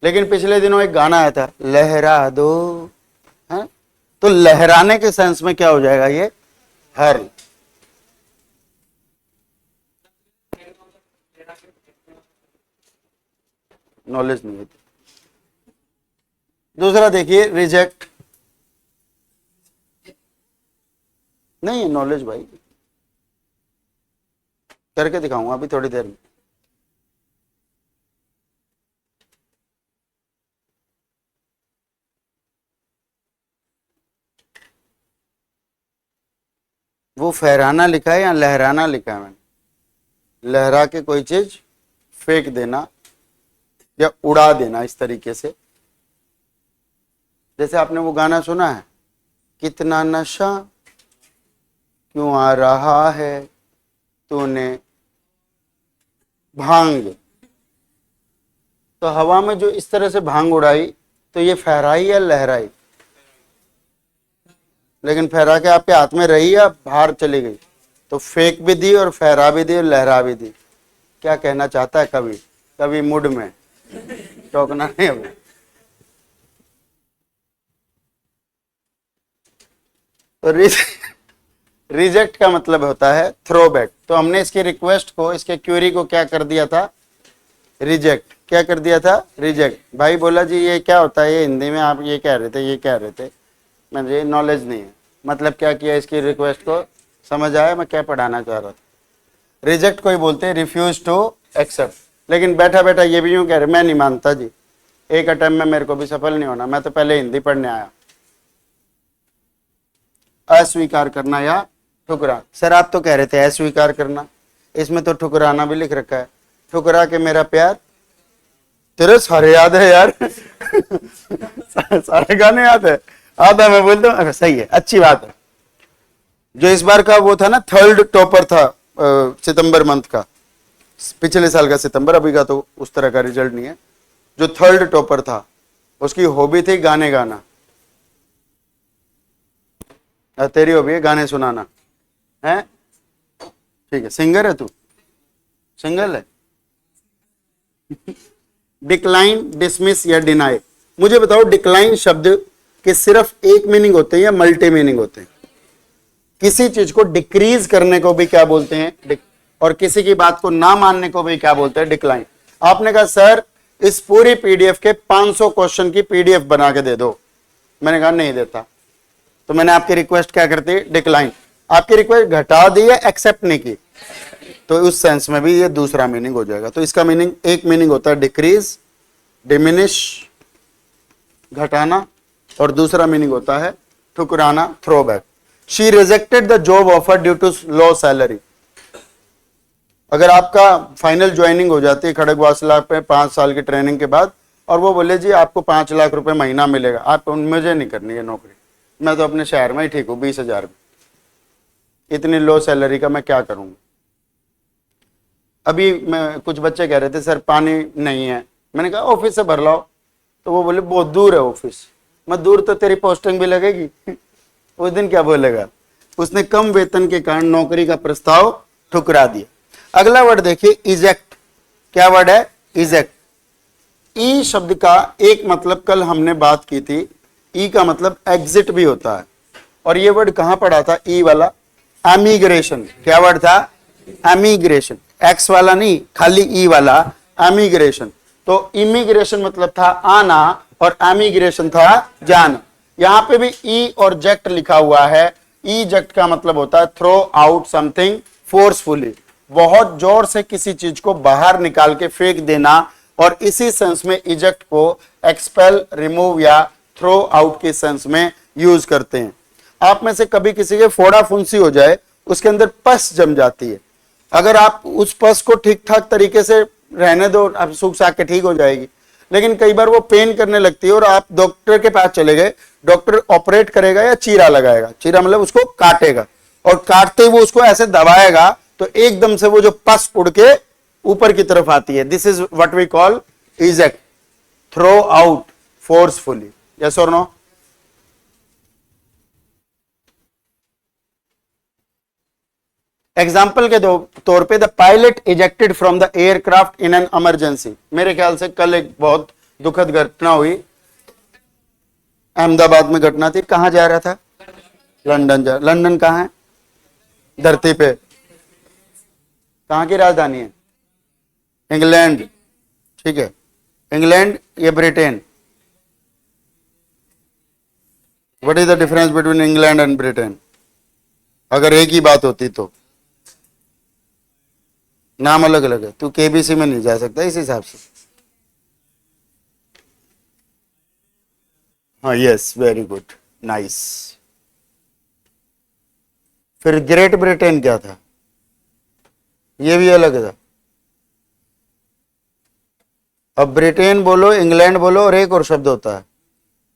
लेकिन पिछले दिनों एक गाना आया था, लहरा दो, है? तो लहराने के सेंस में क्या हो जाएगा ये? हर्ल। नॉलेज नहीं है। दूसरा देखिए रिजेक्ट, नहीं है नॉलेज भाई, करके दिखाऊंगा अभी थोड़ी देर में। वो फहराना लिखा है या लहराना लिखा है? मैंने लहरा के कोई चीज फेंक देना या उड़ा देना, इस तरीके से। जैसे आपने वो गाना सुना है, कितना नशा क्यों आ रहा है तूने भांग, तो हवा में जो इस तरह से भांग उड़ाई तो ये फहराई या लहराई? लेकिन फहरा के आपके हाथ में रही या बाहर चली गई? तो फेंक भी दी और फहरा भी दी और लहरा भी दी। क्या कहना चाहता है कवि? कवि मूड में, टोकना नहीं अभी। तो रिजेक्ट का मतलब होता है थ्रोबैक। तो हमने इसकी रिक्वेस्ट को, इसके क्वेरी को क्या कर दिया था? रिजेक्ट। क्या कर दिया था? रिजेक्ट। भाई बोला जी ये क्या होता है, ये हिंदी में आप ये कह रहे थे, ये कह रहे थे, मुझे नॉलेज नहीं है। मतलब क्या किया, इसकी रिक्वेस्ट को समझ आया मैं क्या पढ़ाना चाह रहा था। रिजेक्ट को ही बोलते हैं रिफ्यूज टू एक्सेप्ट। लेकिन बैठा बैठा ये भी यूं कह रहे मैं नहीं मानता जी, एक अटेम्प्ट में मेरे को भी सफल नहीं होना, मैं तो पहले हिंदी पढ़ने आया। अस्वीकार करना या ठुकरा। सर आप तो कह रहे थे अस्वीकार करना, इसमें तो ठुकराना भी लिख रखा है। ठुकरा के मेरा प्यार, तेरे सारे याद है यार सारे गाने याद है, आधा मैं बोलता हूँ। सही है, अच्छी बात है। जो इस बार का वो था ना, थर्ड टॉपर था सितंबर मंथ का, पिछले साल का सितंबर, अभी का तो उस तरह का रिजल्ट नहीं है। जो थर्ड टॉपर था उसकी हॉबी थी गाने गाना। तेरी हॉबी है गाने सुनाना है? ठीक है, सिंगर है तू? सिंगल है? डिक्लाइन, डिसमिस या डिनाई। मुझे बताओ डिक्लाइन शब्द के सिर्फ एक मीनिंग होते हैं या मल्टी मीनिंग होते हैं? किसी चीज को डिक्रीज करने को भी क्या बोलते हैं? और किसी की बात को ना मानने को भी क्या बोलते हैं? डिक्लाइन। आपने कहा सर इस पूरी पीडीएफ के 500 क्वेश्चन की पीडीएफ बना के दे दो, मैंने कहा नहीं देता। तो मैंने आपकी रिक्वेस्ट क्या करती? डिक्लाइन। आपकी रिक्वेस्ट घटा दी या एक्सेप्ट नहीं की, तो उस सेंस में भी ये दूसरा मीनिंग हो जाएगा। तो इसका मीनिंग, एक मीनिंग होता है डिक्रीज, डिमिनिश, घटाना, और दूसरा मीनिंग होता है ठुकराना, throwback. She rejected the job offer due to low salary. अगर आपका फाइनल ज्वाइनिंग हो जाती है खड़गवासला पे 5 साल की ट्रेनिंग के बाद, और वो बोले जी आपको 5 लाख रुपए महीना मिलेगा, आप, मुझे नहीं करनी है नौकरी, मैं तो अपने शहर में ही ठीक हूँ 20,000 में, इतनी लो सैलरी का मैं क्या करूंगा। अभी मैं, कुछ बच्चे कह रहे थे सर पानी नहीं है, मैंने कहा ऑफिस से भर लाओ, तो वो बोले बहुत दूर है ऑफिस। मैं, दूर तो तेरी पोस्टिंग भी लगेगी उस दिन क्या बोलेगा। उसने कम वेतन के कारण नौकरी का प्रस्ताव ठुकरा दिया। अगला वर्ड देखिए इजेक्ट। क्या वर्ड है? इजेक्ट। ई शब्द का एक मतलब कल हमने बात की थी, ई का मतलब एग्जिट भी होता है। और ये वर्ड कहां पढ़ा था? ई वाला, एमिग्रेशन। क्या वर्ड था? एमिग्रेशन। एक्स वाला नहीं, खाली ई वाला, एमिग्रेशन। तो इमिग्रेशन मतलब था आना और एमिग्रेशन था जाना। यहां पे भी ई और जेक्ट लिखा हुआ है। इजेक्ट का मतलब होता है थ्रो आउट समथिंग फोर्सफुली, बहुत जोर से किसी चीज को बाहर निकाल के फेंक देना, और इसी सेंस में इजेक्ट को एक्सपेल, रिमूव या थ्रो आउट के सेंस में यूज करते हैं। आप में से कभी किसी के फोड़ा फुंसी हो जाए, उसके अंदर पस जम जाती है, अगर आप उस पस को ठीक ठाक तरीके से रहने दो, आप सूख साख के ठीक हो जाएगी। लेकिन कई बार वो पेन करने लगती है और आप डॉक्टर के पास चले गए, डॉक्टर ऑपरेट करेगा या चीरा लगाएगा, चीरा मतलब उसको काटेगा, और काटते वो उसको ऐसे दबाएगा तो एकदम से वो जो पस उड़ के ऊपर की तरफ आती है। This is what we call eject, throw out forcefully. Yes और नो? एग्जाम्पल के तौर पे the pilot ejected from the aircraft in an emergency. मेरे ख्याल से कल एक बहुत दुखद घटना हुई, अहमदाबाद में घटना थी। कहां जा रहा था? लंदन जा। लंदन कहां है? धरती पे। कहां की राजधानी है? इंग्लैंड। ठीक है, इंग्लैंड या Britain? What is the difference between England and Britain? अगर एक ही बात होती तो नाम अलग अलग है। तू केबीसी में नहीं जा सकता इस हिसाब से। हाँ, यस, वेरी गुड, नाइस। फिर ग्रेट ब्रिटेन क्या था? ये भी अलग था। अब ब्रिटेन बोलो, इंग्लैंड बोलो, और एक और शब्द होता है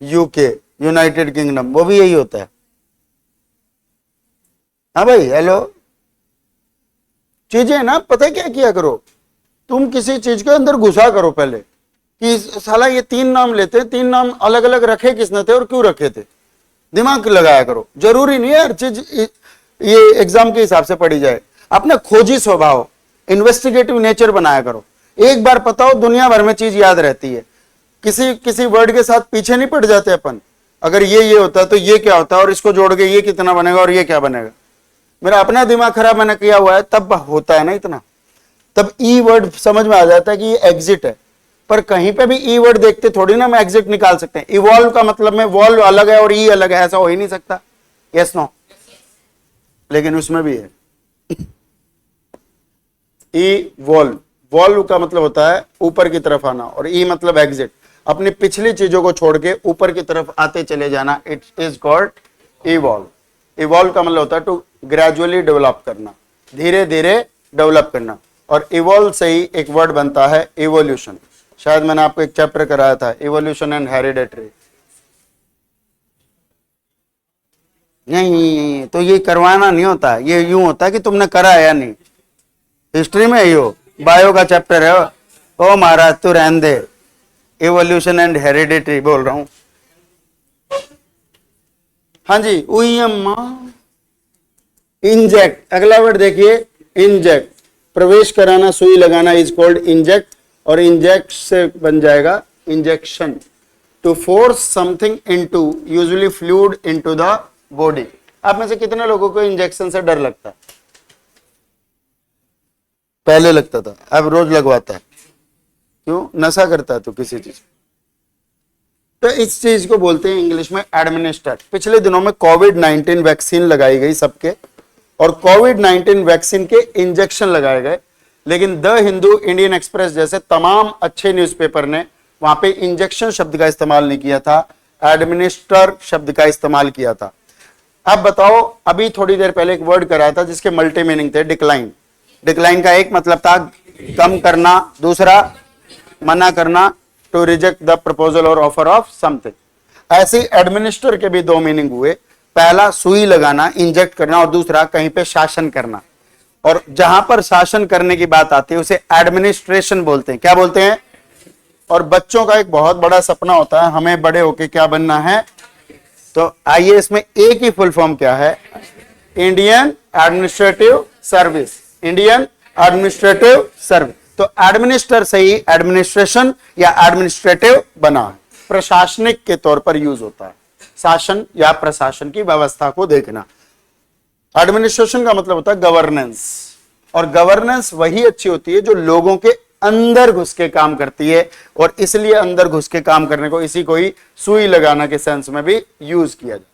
यूके, यूनाइटेड किंगडम, वो भी यही होता है। हाँ भाई, हेलो। चीजें ना, पता क्या किया करो, तुम किसी चीज के अंदर घुसा करो पहले कि साला ये 3 नाम लेते, 3 नाम अलग अलग रखे किसने थे और क्यों रखे थे, दिमाग लगाया करो। जरूरी नहीं है हर चीज ये एग्जाम के हिसाब से पढ़ी जाए। अपना खोजी स्वभाव, इन्वेस्टिगेटिव नेचर बनाया करो। एक बार पता हो, दुनिया भर में चीज याद रहती है। किसी वर्ड के साथ पीछे नहीं पड़ जाते अपन। अगर ये होता है तो ये क्या होता है, और इसको जोड़ के ये कितना बनेगा और ये क्या बनेगा। मेरा अपना दिमाग खराब मैंने किया हुआ है, तब होता है ना इतना। तब ई वर्ड समझ में आ जाता है कि ये एग्जिट है, पर कहीं पे भी ई वर्ड देखते थोड़ी ना हम एग्जिट निकाल सकते हैं। इवॉल्व का मतलब में वॉल्व अलग है और ई अलग है, ऐसा हो ही नहीं सकता। Yes no? लेकिन उसमें भी है ई वॉल्व। वॉल्व का मतलब होता है ऊपर की तरफ आना, और ई मतलब एग्जिट, अपनी पिछली चीजों को छोड़ के ऊपर की तरफ आते चले जाना। It is called evolve. Evolve का मतलब होता है टू ग्रेजुअली डेवलप करना, धीरे धीरे डेवलप करना। और इवॉल्व से ही एक वर्ड बनता है इवोल्यूशन। शायद मैंने आपको एक चैप्टर कराया था, इवोल्यूशन एंड हेरिडेटरी। नहीं, तो ये करवाना नहीं होता, ये यूं होता है कि तुमने करा है या नहीं। हिस्ट्री में यो बायो का चैप्टर है। ओ महाराज तू रहने दे, इवोल्यूशन एंड हेरिडेटरी बोल रहा हूं। हाँ जी, उई अम्मा। इंजेक्ट, अगला वर्ड देखिए, इंजेक्ट, प्रवेश कराना, सुई लगाना इज कॉल्ड इंजेक्ट। और इंजेक्ट से बन जाएगा injection, to force something into, usually fluid into the body. आप में से कितने लोगों को इंजेक्शन से डर लगता है? पहले लगता था, अब रोज लगवाता है। क्यों? नशा करता है तो किसी चीज। तो इस चीज को बोलते हैं इंग्लिश में एडमिनिस्टर। पिछले दिनों में कोविड-19 वैक्सीन लगाई गई सबके, और कोविड-19 वैक्सीन के इंजेक्शन लगाए गए। लेकिन द हिंदू, इंडियन एक्सप्रेस जैसे तमाम अच्छे न्यूज़पेपर ने वहां पे इंजेक्शन शब्द का इस्तेमाल नहीं किया था, एडमिनिस्टर शब्द का इस्तेमाल किया था। अब बताओ, अभी थोड़ी देर पहले एक वर्ड कराया था जिसके मल्टी मीनिंग थे। डिक्लाइन। डिक्लाइन का एक मतलब था कम करना, दूसरा मना करना, टू रिजेक्ट द प्रपोजल और ऑफर ऑफ समथिंग। ऐसे एडमिनिस्टर के भी 2 मीनिंग हुए। पहला सुई लगाना, इंजेक्ट करना, और दूसरा कहीं पे शासन करना। और जहां पर शासन करने की बात आती है उसे एडमिनिस्ट्रेशन बोलते हैं। क्या बोलते हैं? और बच्चों का एक बहुत बड़ा सपना होता है, हमें बड़े होके क्या बनना है। तो आइए, इसमें एक ही फुल फॉर्म क्या है? Indian administrative service. Indian administrative service. तो एडमिनिस्टर से ही एडमिनिस्ट्रेशन या एडमिनिस्ट्रेटिव बना है, प्रशासनिक के तौर पर यूज होता है, शासन या प्रशासन की व्यवस्था को देखना। एडमिनिस्ट्रेशन का मतलब होता है गवर्नेंस, और गवर्नेंस वही अच्छी होती है जो लोगों के अंदर घुस के काम करती है, और इसलिए अंदर घुस के काम करने को इसी को ही सुई लगाना के सेंस में भी यूज किया जाए।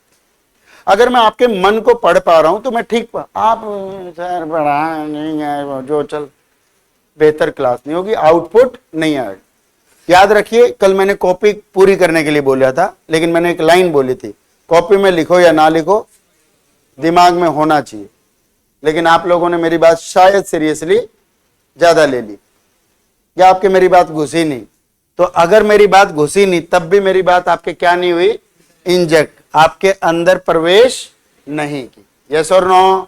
अगर मैं आपके मन को पढ़ पा रहा हूं तो मैं ठीक आप सर पढ़ा नहीं है जो चल, बेहतर क्लास नहीं होगी, आउटपुट नहीं आएगा। याद रखिए, कल मैंने कॉपी पूरी करने के लिए बोला था, लेकिन मैंने एक लाइन बोली थी, कॉपी में लिखो या ना लिखो दिमाग में होना चाहिए। लेकिन आप लोगों ने मेरी बात शायद सीरियसली ज्यादा ले ली, या आपके मेरी बात घुसी नहीं। तो अगर मेरी बात घुसी नहीं तब भी मेरी बात आपके क्या नहीं हुई, इंजेक्ट, आपके अंदर प्रवेश नहीं की। यस और no?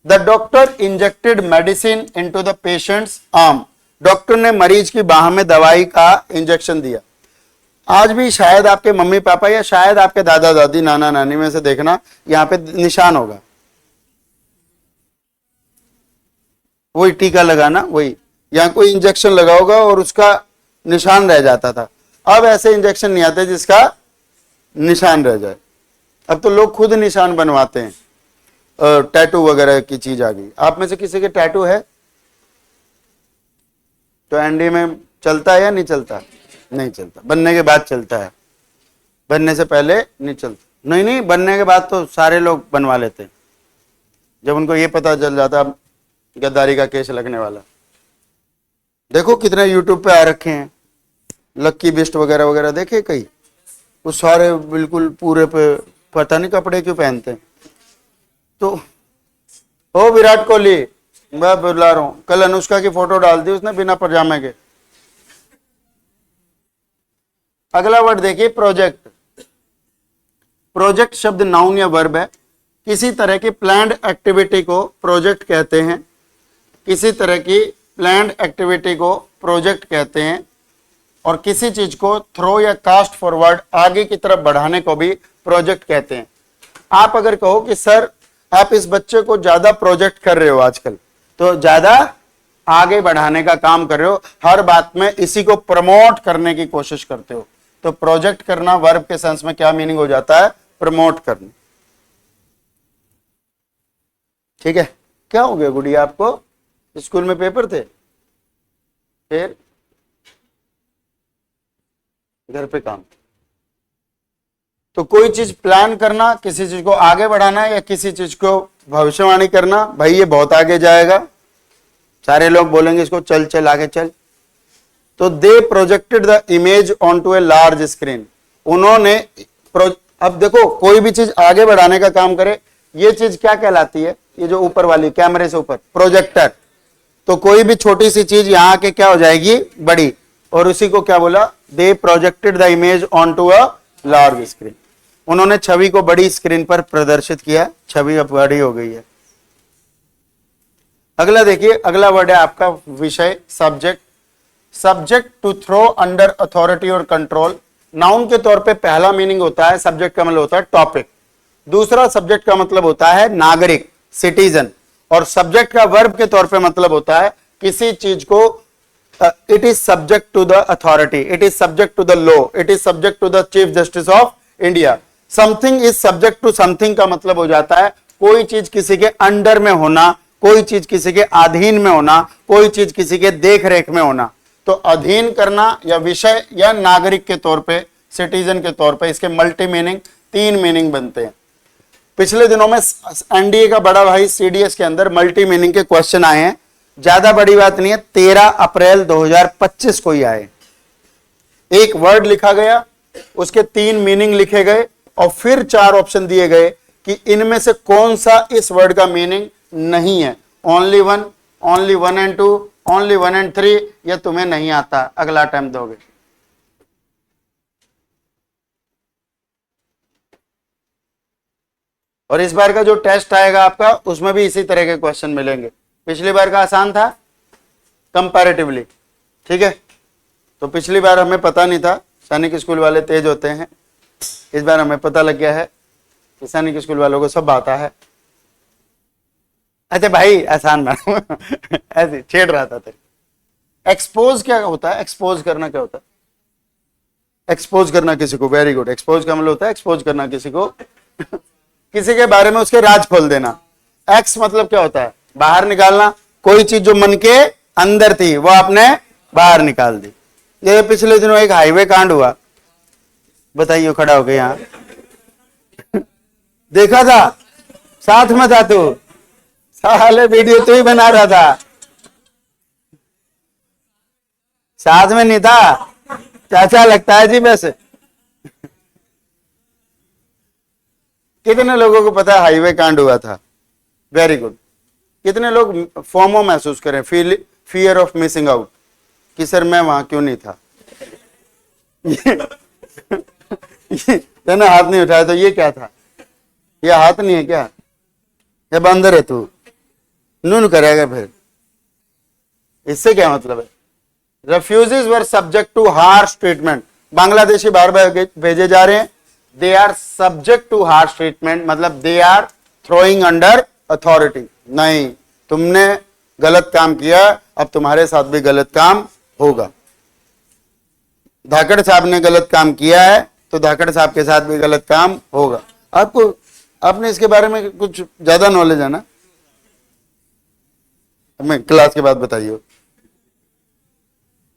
The doctor injected medicine into the patient's arm. Doctor ने मरीज की बाह में दवाई का इंजेक्शन दिया। आज भी शायद आपके मम्मी पापा या शायद आपके दादा दादी नाना नानी में से देखना, यहां पे निशान होगा, वही टीका लगाना, वही यहां कोई इंजेक्शन लगा होगा और उसका निशान रह जाता था। अब ऐसे इंजेक्शन नहीं आते जिसका निशान रह जाए। अब तो लोग खुद निशान बनवाते हैं, टैटू वगैरह की चीज आ गई। आप में से किसी के टैटू है तो एनडी में चलता है या नहीं चलता? नहीं चलता। बनने के बाद चलता है, बनने से पहले नहीं चलता। नहीं, बनने के बाद तो सारे लोग बनवा लेते हैं, जब उनको ये पता चल जाता गद्दारी का केस लगने वाला। देखो कितने यूट्यूब पे आ रखे हैं, लक्की बिस्ट वगैरह वगैरह देखे कई, वो सारे बिल्कुल पूरे पे पता नहीं कपड़े क्यों पहनते हैं। तो ओ विराट कोहली, मैं बुला रहा हूं, कल अनुष्का की फोटो डाल दी उसने बिना पजामे के। अगला वर्ड देखिए, प्रोजेक्ट। प्रोजेक्ट शब्द नाउन या वर्ब है। किसी तरह की प्लान्ड एक्टिविटी को प्रोजेक्ट कहते हैं। किसी तरह की प्लान्ड एक्टिविटी को प्रोजेक्ट कहते हैं। और किसी चीज को थ्रो या कास्ट फॉरवर्ड, आगे की तरफ बढ़ाने को भी प्रोजेक्ट कहते हैं। आप अगर कहो कि सर आप इस बच्चे को ज्यादा प्रोजेक्ट कर रहे हो आजकल, तो ज्यादा आगे बढ़ाने का काम कर रहे हो, हर बात में इसी को प्रमोट करने की कोशिश करते हो, तो प्रोजेक्ट करना वर्ब के सेंस में क्या मीनिंग हो जाता है? प्रमोट करना। ठीक है, क्या हो गया गुड़िया आपको? स्कूल में पेपर थे, फिर घर पे काम। तो कोई चीज प्लान करना, किसी चीज को आगे बढ़ाना या किसी चीज को भविष्यवाणी करना, भाई ये बहुत आगे जाएगा, सारे लोग बोलेंगे इसको चल चल आगे चल। तो they projected the image onto a large screen. उन्होंने अब देखो, कोई भी चीज आगे बढ़ाने का काम करे, ये चीज क्या कहलाती है? ये जो ऊपर वाली कैमरे से ऊपर प्रोजेक्टर। तो कोई भी छोटी सी चीज यहां के क्या हो जाएगी? बड़ी। और उसी को क्या बोला? They projected the image onto a large screen. उन्होंने छवि को बड़ी स्क्रीन पर प्रदर्शित किया, छवि अब बड़ी हो गई है। अगला देखिए, अगला वर्ड है आपका विषय, subject. Subject to throw under authority और कंट्रोल। नाउन के तौर पे पहला मीनिंग होता है, सब्जेक्ट का मतलब होता है टॉपिक। दूसरा सब्जेक्ट का मतलब होता है नागरिक, सिटीजन। और सब्जेक्ट का वर्ब के तौर पे मतलब होता है किसी चीज को, it is subject to the authority, it is subject to the law, it is subject to the chief justice of India. Something is subject to something का मतलब हो जाता है कोई चीज किसी के अंडर में होना, कोई चीज किसी के अधीन में होना, कोई चीज किसी के देख रेख में होना। तो अधीन करना या विषय या नागरिक के तौर पे, सिटीजन के तौर पे, इसके मल्टी मीनिंग, 3 मीनिंग बनते हैं। पिछले दिनों में एनडीए का बड़ा भाई सीडीएस के अंदर मल्टी मीनिंग के क्वेश्चन आए हैं। ज्यादा बड़ी बात नहीं है, 13 अप्रैल 2025 को ही आए। एक वर्ड लिखा गया, उसके 3 मीनिंग लिखे गए और फिर 4 ऑप्शन दिए गए कि इनमें से कौन सा इस वर्ड का मीनिंग नहीं है। Only one and two, only 1 and 3, यह तुम्हें नहीं आता, अगला अटेम्प्ट दोगे। और इस बार का जो टेस्ट आएगा आपका, उसमें भी इसी तरह के क्वेश्चन मिलेंगे। पिछली बार का आसान था कंपैरेटिवली, ठीक है। तो पिछली बार हमें पता नहीं था, सैनिक स्कूल वाले तेज होते हैं। इस बार हमें पता लग गया है कि सैनिक स्कूल वालों को सब आता है। अच्छा भाई आसान बना ऐसे छेड़ रहा था तेरे। एक्सपोज क्या होता है? एक्सपोज करना क्या होता है? एक्सपोज करना किसी को, वेरी गुड। एक्सपोज का मतलब होता है एक्सपोज करना किसी को किसी के बारे में उसके राज खोल देना। एक्स मतलब क्या होता है? बाहर निकालना, कोई चीज जो मन के अंदर थी, वो आपने बाहर निकाल दी। ये पिछले दिनों एक हाईवे कांड हुआ, बताइए, खड़ा हो गया यहाँ देखा था, साथ में था तू, साले वीडियो तो ही बना रहा था, साथ में नहीं था, चाचा लगता है जी वैसे। कितने लोगों को पता है हाईवे कांड हुआ था? Very good. कितने लोग फोमो महसूस करें, फियर ऑफ मिसिंग आउट, कि सर मैं वहां क्यों नहीं था। तेने हाथ नहीं उठाया तो ये क्या था? ये हाथ नहीं है क्या? ये बंदर है तू, नून करेगा फिर। इससे क्या मतलब है? Refugees were subject to harsh treatment. Bangladeshi बार भेजे जा रहे हैं, they are subject to harsh treatment, मतलब they are throwing under authority. नहीं, तुमने गलत काम किया, अब तुम्हारे साथ भी गलत काम होगा। धाकड़ साहब ने गलत काम किया है तो धाकड़ साहब के साथ भी गलत काम होगा। आपको, आपने इसके बारे में कुछ ज्यादा नॉलेज है ना? हमें क्लास के बाद बताइए।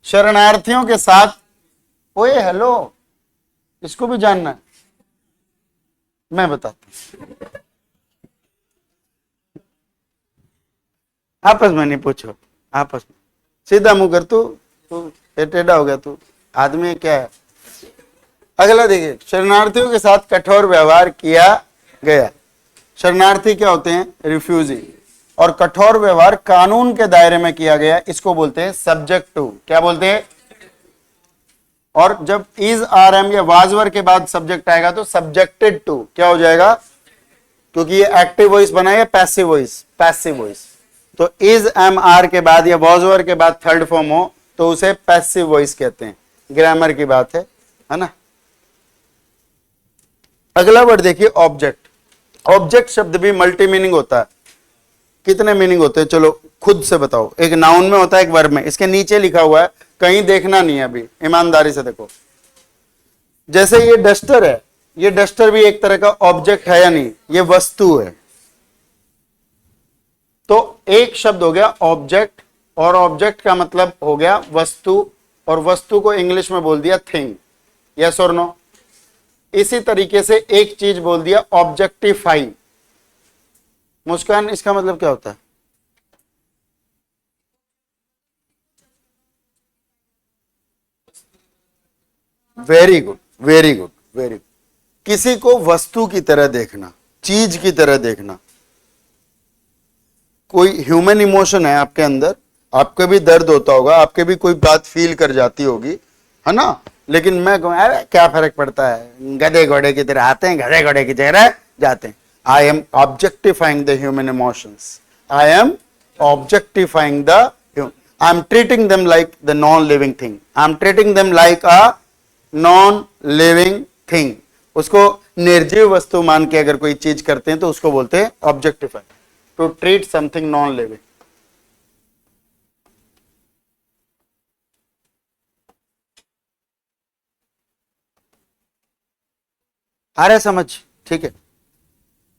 शरणार्थियों के साथ, ओए हेलो, इसको भी जानना है? मैं बताता हूं, आपस में नहीं पूछो, आपस में सीधा मुंह कर। तू टेढ़ा हो गया, तू आदमी क्या है? अगला देखिए, शरणार्थियों के साथ कठोर व्यवहार किया गया। शरणार्थी क्या होते हैं? रिफ्यूजी। और कठोर व्यवहार कानून के दायरे में किया गया, इसको बोलते हैं सब्जेक्ट टू। क्या बोलते हैं? और जब इज आर एम या वाजवर के बाद सब्जेक्ट आएगा तो सब्जेक्टेड टू क्या हो जाएगा? क्योंकि ये एक्टिव वॉइस बना है, पैसिव वॉइस, पैसिव वॉइस। तो इज एम आर के बाद या वाजवर के बाद थर्ड फॉर्म हो तो उसे पैसिव वॉइस कहते हैं। ग्रामर की बात है ना? अगला वर्ड देखिए, ऑब्जेक्ट। ऑब्जेक्ट शब्द भी मल्टी मीनिंग होता है। कितने मीनिंग होते हैं? चलो खुद से बताओ। एक नाउन में होता है, एक वर्ब में। इसके नीचे लिखा हुआ है, कहीं देखना नहीं है अभी, ईमानदारी से देखो। जैसे ये डस्टर है, ये डस्टर भी एक तरह का ऑब्जेक्ट है या नहीं? ये वस्तु है। तो एक शब्द हो गया ऑब्जेक्ट, और ऑब्जेक्ट का मतलब हो गया वस्तु, और वस्तु को इंग्लिश में बोल दिया थिंग। यस और नो? इसी तरीके से एक चीज बोल दिया ऑब्जेक्टिफाई। मुस्कान, इसका मतलब क्या होता है? Very good, very good, very good. किसी को वस्तु की तरह देखना, चीज की तरह देखना। कोई ह्यूमन इमोशन है आपके अंदर, आपके भी दर्द होता होगा, आपके भी कोई बात फील कर जाती होगी, है ना? लेकिन मैं कहूं अरे क्या फर्क पड़ता है, गधे घोड़े की तरह आते हैं, गधे घोड़े की तरह जाते हैं। I am objectifying the human emotions, I am objectifying the, I am treating them like the non living thing, I am treating them like a non living thing. उसको निर्जीव वस्तु मान के अगर कोई चीज करते हैं तो उसको बोलते हैं objectify, to treat something non living. आ रहा है समझ? ठीक है।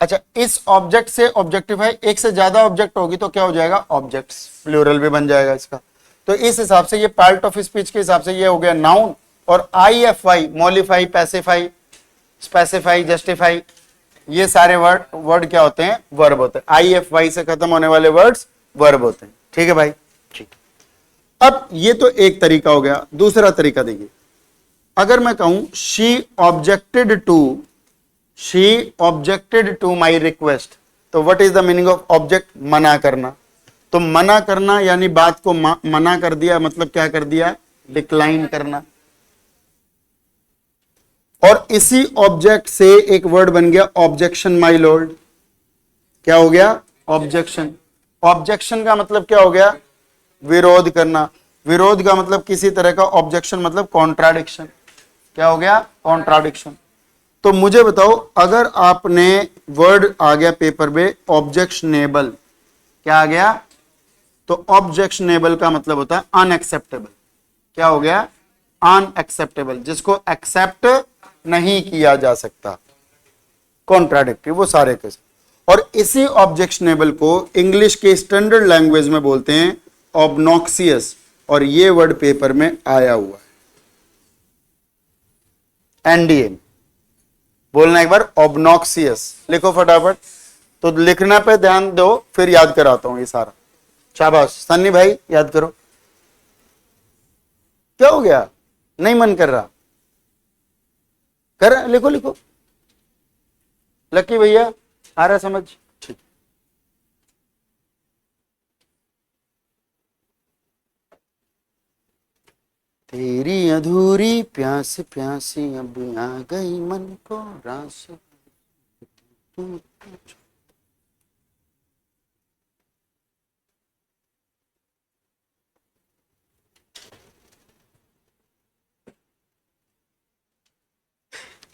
अच्छा, इस ऑब्जेक्ट से ऑब्जेक्टिफाई, एक से ज्यादा ऑब्जेक्ट होगी तो क्या हो जाएगा? ऑब्जेक्ट्स, प्लूरल भी बन जाएगा इसका। तो इस हिसाब से ये पार्ट ऑफ स्पीच के हिसाब से ये हो गया नाउन। और IFI, मॉलिफाई, पैसिफाई, स्पेसिफाई, जस्टिफाई, ये सारे वर्ड क्या होते हैं? वर्ब होते हैं। IFY से खत्म होने वाले वर्ड्स वर्ब होते हैं। ठीक है भाई? ठीक। अब ये तो एक तरीका हो गया। दूसरा तरीका देखिए, अगर मैं कहूं she objected to my request, तो what is the meaning of object? मना करना। तो मना करना यानी बात को मना कर दिया, मतलब क्या कर दिया? डिक्लाइन करना। और इसी ऑब्जेक्ट से एक वर्ड बन गया ऑब्जेक्शन माई लॉर्ड। क्या हो गया? ऑब्जेक्शन। ऑब्जेक्शन का मतलब क्या हो गया? विरोध करना। विरोध का मतलब किसी तरह का, ऑब्जेक्शन मतलब कॉन्ट्राडिक्शन। क्या हो गया? कॉन्ट्राडिक्शन। तो मुझे बताओ, अगर आपने वर्ड आ गया पेपर में ऑब्जेक्शनेबल, क्या आ गया? तो ऑब्जेक्शनेबल का मतलब होता है अनएक्सेप्टेबल। क्या हो गया? अनएक्सेप्टेबल, जिसको एक्सेप्ट नहीं किया जा सकता, कॉन्ट्राडिक्टरी, वो सारे केस। और इसी ऑब्जेक्शनेबल को इंग्लिश के स्टैंडर्ड लैंग्वेज में बोलते हैं ऑब्नॉक्सियस, और ये वर्ड पेपर में आया हुआ है एनडीए। बोलना एक बार, ऑब्नॉक्सियस, लिखो फटाफट। तो लिखना पे ध्यान दो, फिर याद कराता हूं ये सारा। शाबाश सन्नी भाई, याद करो। क्या हो गया, नहीं मन कर रहा? कर, लिखो लिखो। लकी भैया आ रहा समझ? ठीक। तेरी अधूरी प्यास प्यासी अब आ गई मन को रास।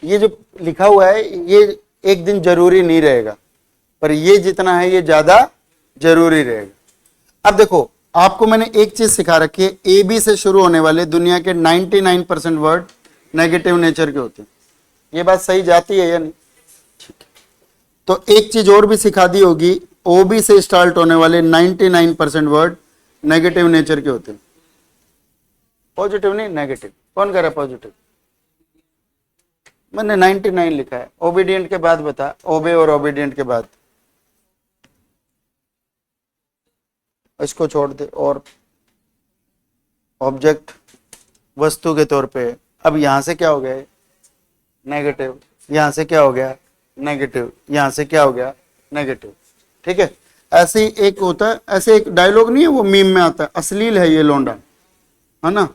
ये जो लिखा हुआ है ये एक दिन जरूरी नहीं रहेगा, पर ये जितना है ये ज्यादा जरूरी रहेगा। अब देखो, आपको मैंने एक चीज सिखा रखी है, ए बी से शुरू होने वाले दुनिया के 99% वर्ड नेगेटिव नेचर के होते हैं। ये बात सही जाती है या नहीं? ठीक है। तो एक चीज और भी सिखा दी होगी, ओ बी से स्टार्ट होने वाले 99% वर्ड नेगेटिव नेचर के होते हैं। पॉजिटिव नहीं, नेगेटिव। कौन कह रहा है पॉजिटिव? मैंने 99 लिखा है। ओबीडियंट के बाद बता, ओबे और ओबीडियंट के बाद। इसको छोड़ दे। और ऑब्जेक्ट वस्तु के तौर पे, अब यहां से क्या हो गया? नेगेटिव। यहां से क्या हो गया? नेगेटिव। यहां से क्या हो गया? नेगेटिव। ठीक है। ऐसे ही एक होता है, ऐसे एक डायलॉग नहीं है वो मीम में आता है, अश्लील है ये लौंडा, है ना?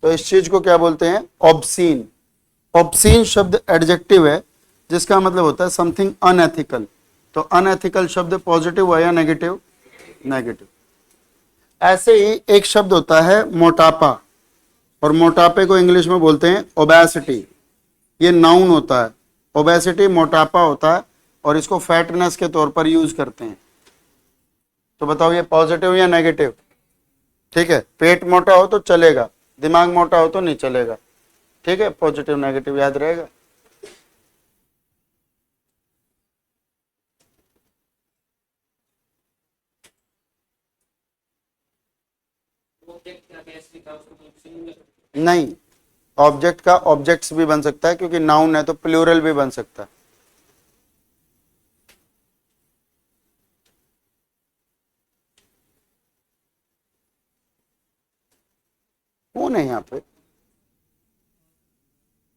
तो इस चीज को क्या बोलते हैं? ऑब्सीन। ऑब्सीन शब्द एडजेक्टिव है जिसका मतलब होता है समथिंग अनएथिकल। तो अनएथिकल शब्द पॉजिटिव हुआ या नेगेटिव? नेगेटिव। ऐसे ही एक शब्द होता है मोटापा, और मोटापे को इंग्लिश में बोलते हैं ओबेसिटी। ये नाउन होता है। ओबेसिटी मोटापा होता है, और इसको फैटनेस के तौर पर यूज करते हैं। तो बताओ ये पॉजिटिव या नेगेटिव? ठीक है। पेट मोटा हो तो चलेगा, दिमाग मोटा हो तो नहीं चलेगा। ठीक है, पॉजिटिव नेगेटिव याद रहेगा। नहीं, ऑब्जेक्ट का ऑब्जेक्ट्स भी बन सकता है, क्योंकि नाउन है तो प्लूरल भी बन सकता है। कौन है यहाँ पे?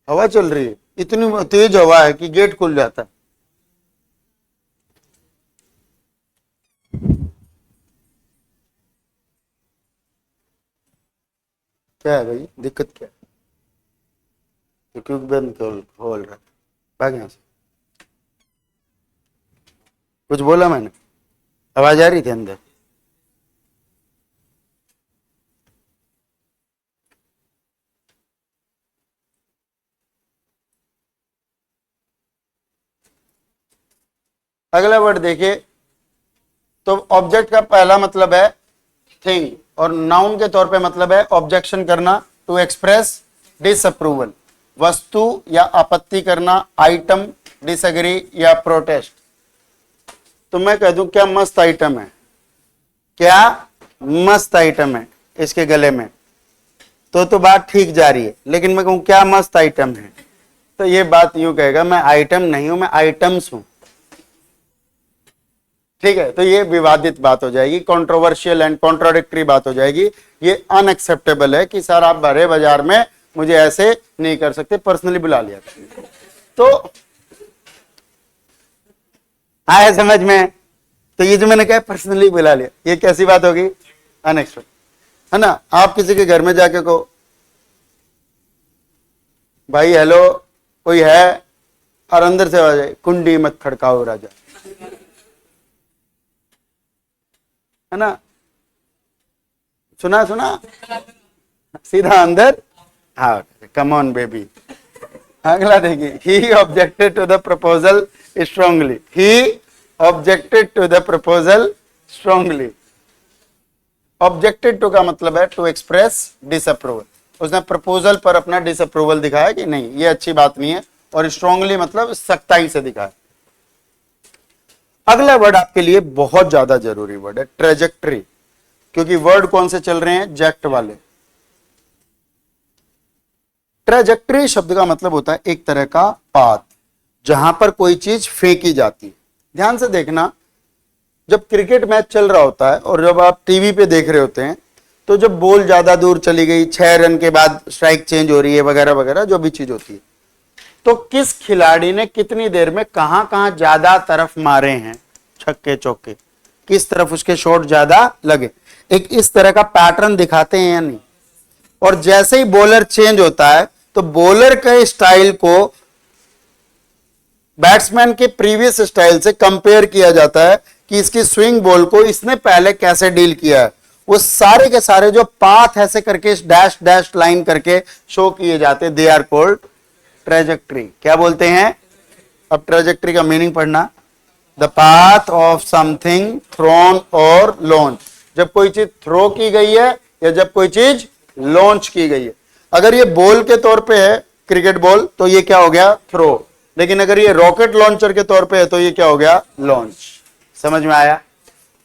हवा चल रही है, इतनी तेज हवा है कि गेट खुल जाता है। क्या है भाई, दिक्कत क्या है? तो क्यों बंद खोल रहा है? भाग यहाँ से। कुछ बोला मैंने? आवाज आ रही थी अंदर? अगला वर्ड देखिए। तो ऑब्जेक्ट का पहला मतलब है थिंग, और नाउन के तौर पे मतलब है ऑब्जेक्शन करना, टू एक्सप्रेस डिसअप्रूवल, वस्तु या आपत्ति करना, आइटम, डिसएग्री या प्रोटेस्ट। तो मैं कह दूं क्या मस्त आइटम है, क्या मस्त आइटम है इसके गले में, तो बात ठीक जा रही है। लेकिन मैं कहूं क्या मस्त आइटम है, तो ये बात यूं कहेगा मैं आइटम नहीं हूं, मैं आइटम्स हूं। ठीक है, तो ये विवादित बात हो जाएगी, कंट्रोवर्शियल एंड कॉन्ट्राडिक्टरी बात हो जाएगी। ये अनएक्सेप्टेबल है कि सर आप भरे बाजार में मुझे ऐसे नहीं कर सकते, पर्सनली बुला लिया। तो आया समझ में? तो ये जो मैंने कहा पर्सनली बुला लिया, ये कैसी बात होगी? अनएक्सपेक्टेड, है ना? आप किसी के घर में जाके कहो भाई हेलो कोई है, और अंदर से आ जाए कुंडी मत खड़काओ राजा, है ना? सुना सुना, सीधा अंदर। हाँ, कम ऑन बेबी। अगला देखिए, he objected to the proposal strongly. He objected to the proposal strongly. Objected to का मतलब है टू एक्सप्रेस डिसअप्रूवल। उसने प्रपोजल पर अपना डिसअप्रूवल दिखाया कि नहीं ये अच्छी बात नहीं है, और स्ट्रांगली मतलब सख्ताई से दिखाया। अगला वर्ड आपके लिए बहुत ज्यादा जरूरी वर्ड है, ट्रेजेक्ट्री, क्योंकि वर्ड कौन से चल रहे हैं, जेक्ट वाले। ट्रेजेक्ट्री शब्द का मतलब होता है एक तरह का पाथ, जहां पर कोई चीज फेंकी जाती है। ध्यान से देखना, जब क्रिकेट मैच चल रहा होता है और जब आप टीवी पे देख रहे होते हैं, तो जब बॉल ज्यादा दूर चली गई, 6 रन के बाद स्ट्राइक चेंज हो रही है वगैरह वगैरह जो भी चीज होती है, तो किस खिलाड़ी ने कितनी देर में कहां कहां ज्यादा तरफ मारे हैं छक्के चौके, किस तरफ उसके शॉट ज्यादा लगे, एक इस तरह का पैटर्न दिखाते हैं या नहीं। और जैसे ही बॉलर चेंज होता है तो बॉलर के स्टाइल को बैट्समैन के प्रीवियस स्टाइल से कंपेयर किया जाता है कि इसकी स्विंग बॉल को इसने पहले कैसे डील किया है। वो सारे के सारे जो पाथ ऐसे करके डैश डैश लाइन करके शो किए जाते हैं, दे आर कॉल्ड ट्रेजेक्ट्री। क्या बोलते हैं? अब ट्रेजेक्ट्री का मीनिंग पढ़ना, the path of something thrown or launch. जब कोई चीज थ्रो की गई है या जब कोई चीज लॉन्च की गई है। अगर ये बॉल के तौर पे है क्रिकेट बॉल, तो ये क्या हो गया? थ्रो। लेकिन अगर ये रॉकेट लॉन्चर के तौर पे है तो ये क्या हो गया? लॉन्च। समझ में आया?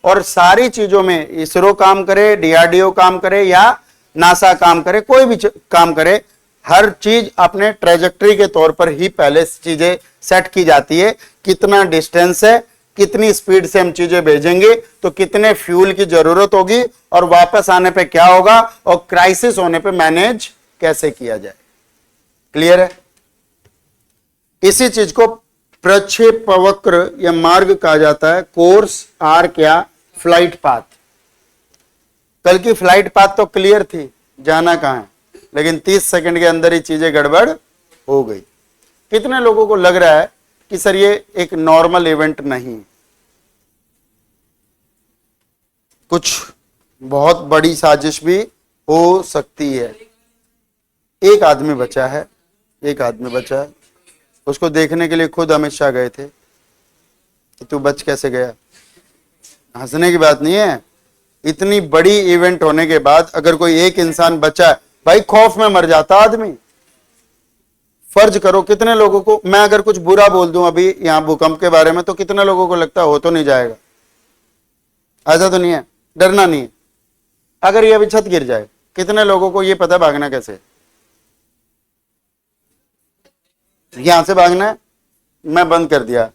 और सारी चीजों में इसरो काम करे, डीआरडीओ काम करे या नासा काम करे, कोई भी काम करे, हर चीज अपने ट्रेजेक्ट्री के तौर पर ही पहले चीजें सेट की जाती है। कितना डिस्टेंस है, कितनी स्पीड से हम चीजें भेजेंगे, तो कितने फ्यूल की जरूरत होगी, और वापस आने पे क्या होगा, और क्राइसिस होने पे मैनेज कैसे किया जाए। क्लियर है? इसी चीज को प्रक्षेपवक्र या मार्ग कहा जाता है। कोर्स, आर्क या फ्लाइट पाथ। कल की फ्लाइट पाथ तो क्लियर थी, जाना कहां है, लेकिन 30 सेकंड के अंदर ही चीजें गड़बड़ हो गई। कितने लोगों को लग रहा है कि सर ये एक नॉर्मल इवेंट नहीं, कुछ बहुत बड़ी साजिश भी हो सकती है। एक आदमी बचा है, एक आदमी बचा है, उसको देखने के लिए खुद अमित शाह गए थे कि तू बच कैसे गया। हंसने की बात नहीं है, इतनी बड़ी इवेंट होने के बाद अगर कोई एक इंसान बचा है, भाई खौफ में मर जाता आदमी। फर्ज करो कितने लोगों को मैं अगर कुछ बुरा बोल दूं अभी यहां भूकंप के बारे में, तो कितने लोगों को लगता है हो तो नहीं जाएगा। ऐसा तो नहीं है, डरना नहीं है। अगर ये अभी छत गिर जाए, कितने लोगों को ये पता भागना कैसे, यहां से भागना है, मैं बंद कर दिया।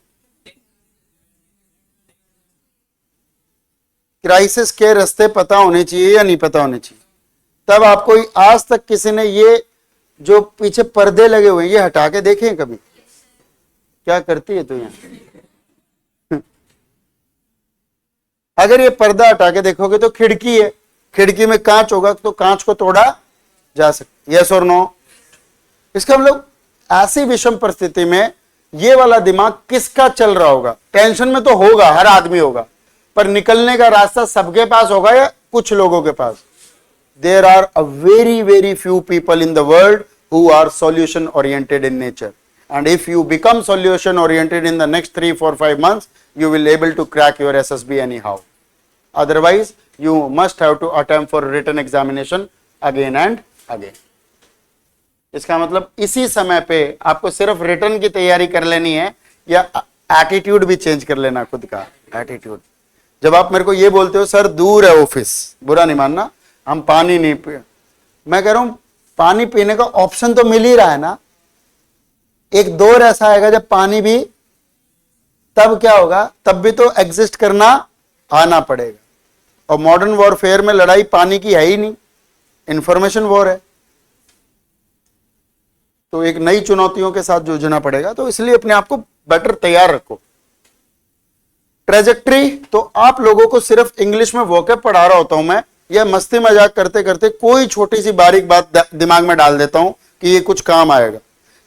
क्राइसिस के रास्ते पता होने चाहिए या नहीं पता होने चाहिए। तब आपको आज तक किसी ने ये जो पीछे पर्दे लगे हुए हैं ये हटा के देखे कभी? क्या करती है तू यहां? अगर ये पर्दा हटा के देखोगे तो खिड़की है, खिड़की में कांच होगा तो कांच को तोड़ा जा सकता। यस और नो? इसका मतलब ऐसी विषम परिस्थिति में ये वाला दिमाग किसका चल रहा होगा? टेंशन में तो होगा, हर आदमी होगा, पर निकलने का रास्ता सबके पास होगा या कुछ लोगों के पास? There are a very few people in the world who are solution oriented in nature, and if you become solution oriented in the next 3, 4, 5 months, you will able to crack your SSB anyhow. Otherwise you must have to attempt for written examination again and again. इसका मतलब इसी समय पे आपको सिर्फ return की तैयारी कर लेनी है या एटीट्यूड भी चेंज कर लेना, खुद का एटीट्यूड। जब आप मेरे को ये बोलते हो सर दूर है ऑफिस, बुरा नहीं मानना, हम पानी नहीं पी, मैं कह रहा हूं पानी पीने का ऑप्शन तो मिल ही रहा है ना। एक दौर ऐसा आएगा जब पानी भी, तब क्या होगा, तब भी तो एग्जिस्ट करना आना पड़ेगा। और मॉडर्न वॉरफेयर में लड़ाई पानी की है ही नहीं, इंफॉर्मेशन वॉर है, तो एक नई चुनौतियों के साथ जूझना पड़ेगा। तो इसलिए अपने आप को बेटर तैयार रखो। ट्रेजेक्ट्री तो आप लोगों को सिर्फ इंग्लिश में वोकैब पढ़ा रहा होता हूं मैं, या मस्ती मजाक करते करते कोई छोटी सी बारीक बात दिमाग में डाल देता हूं कि ये कुछ काम आएगा।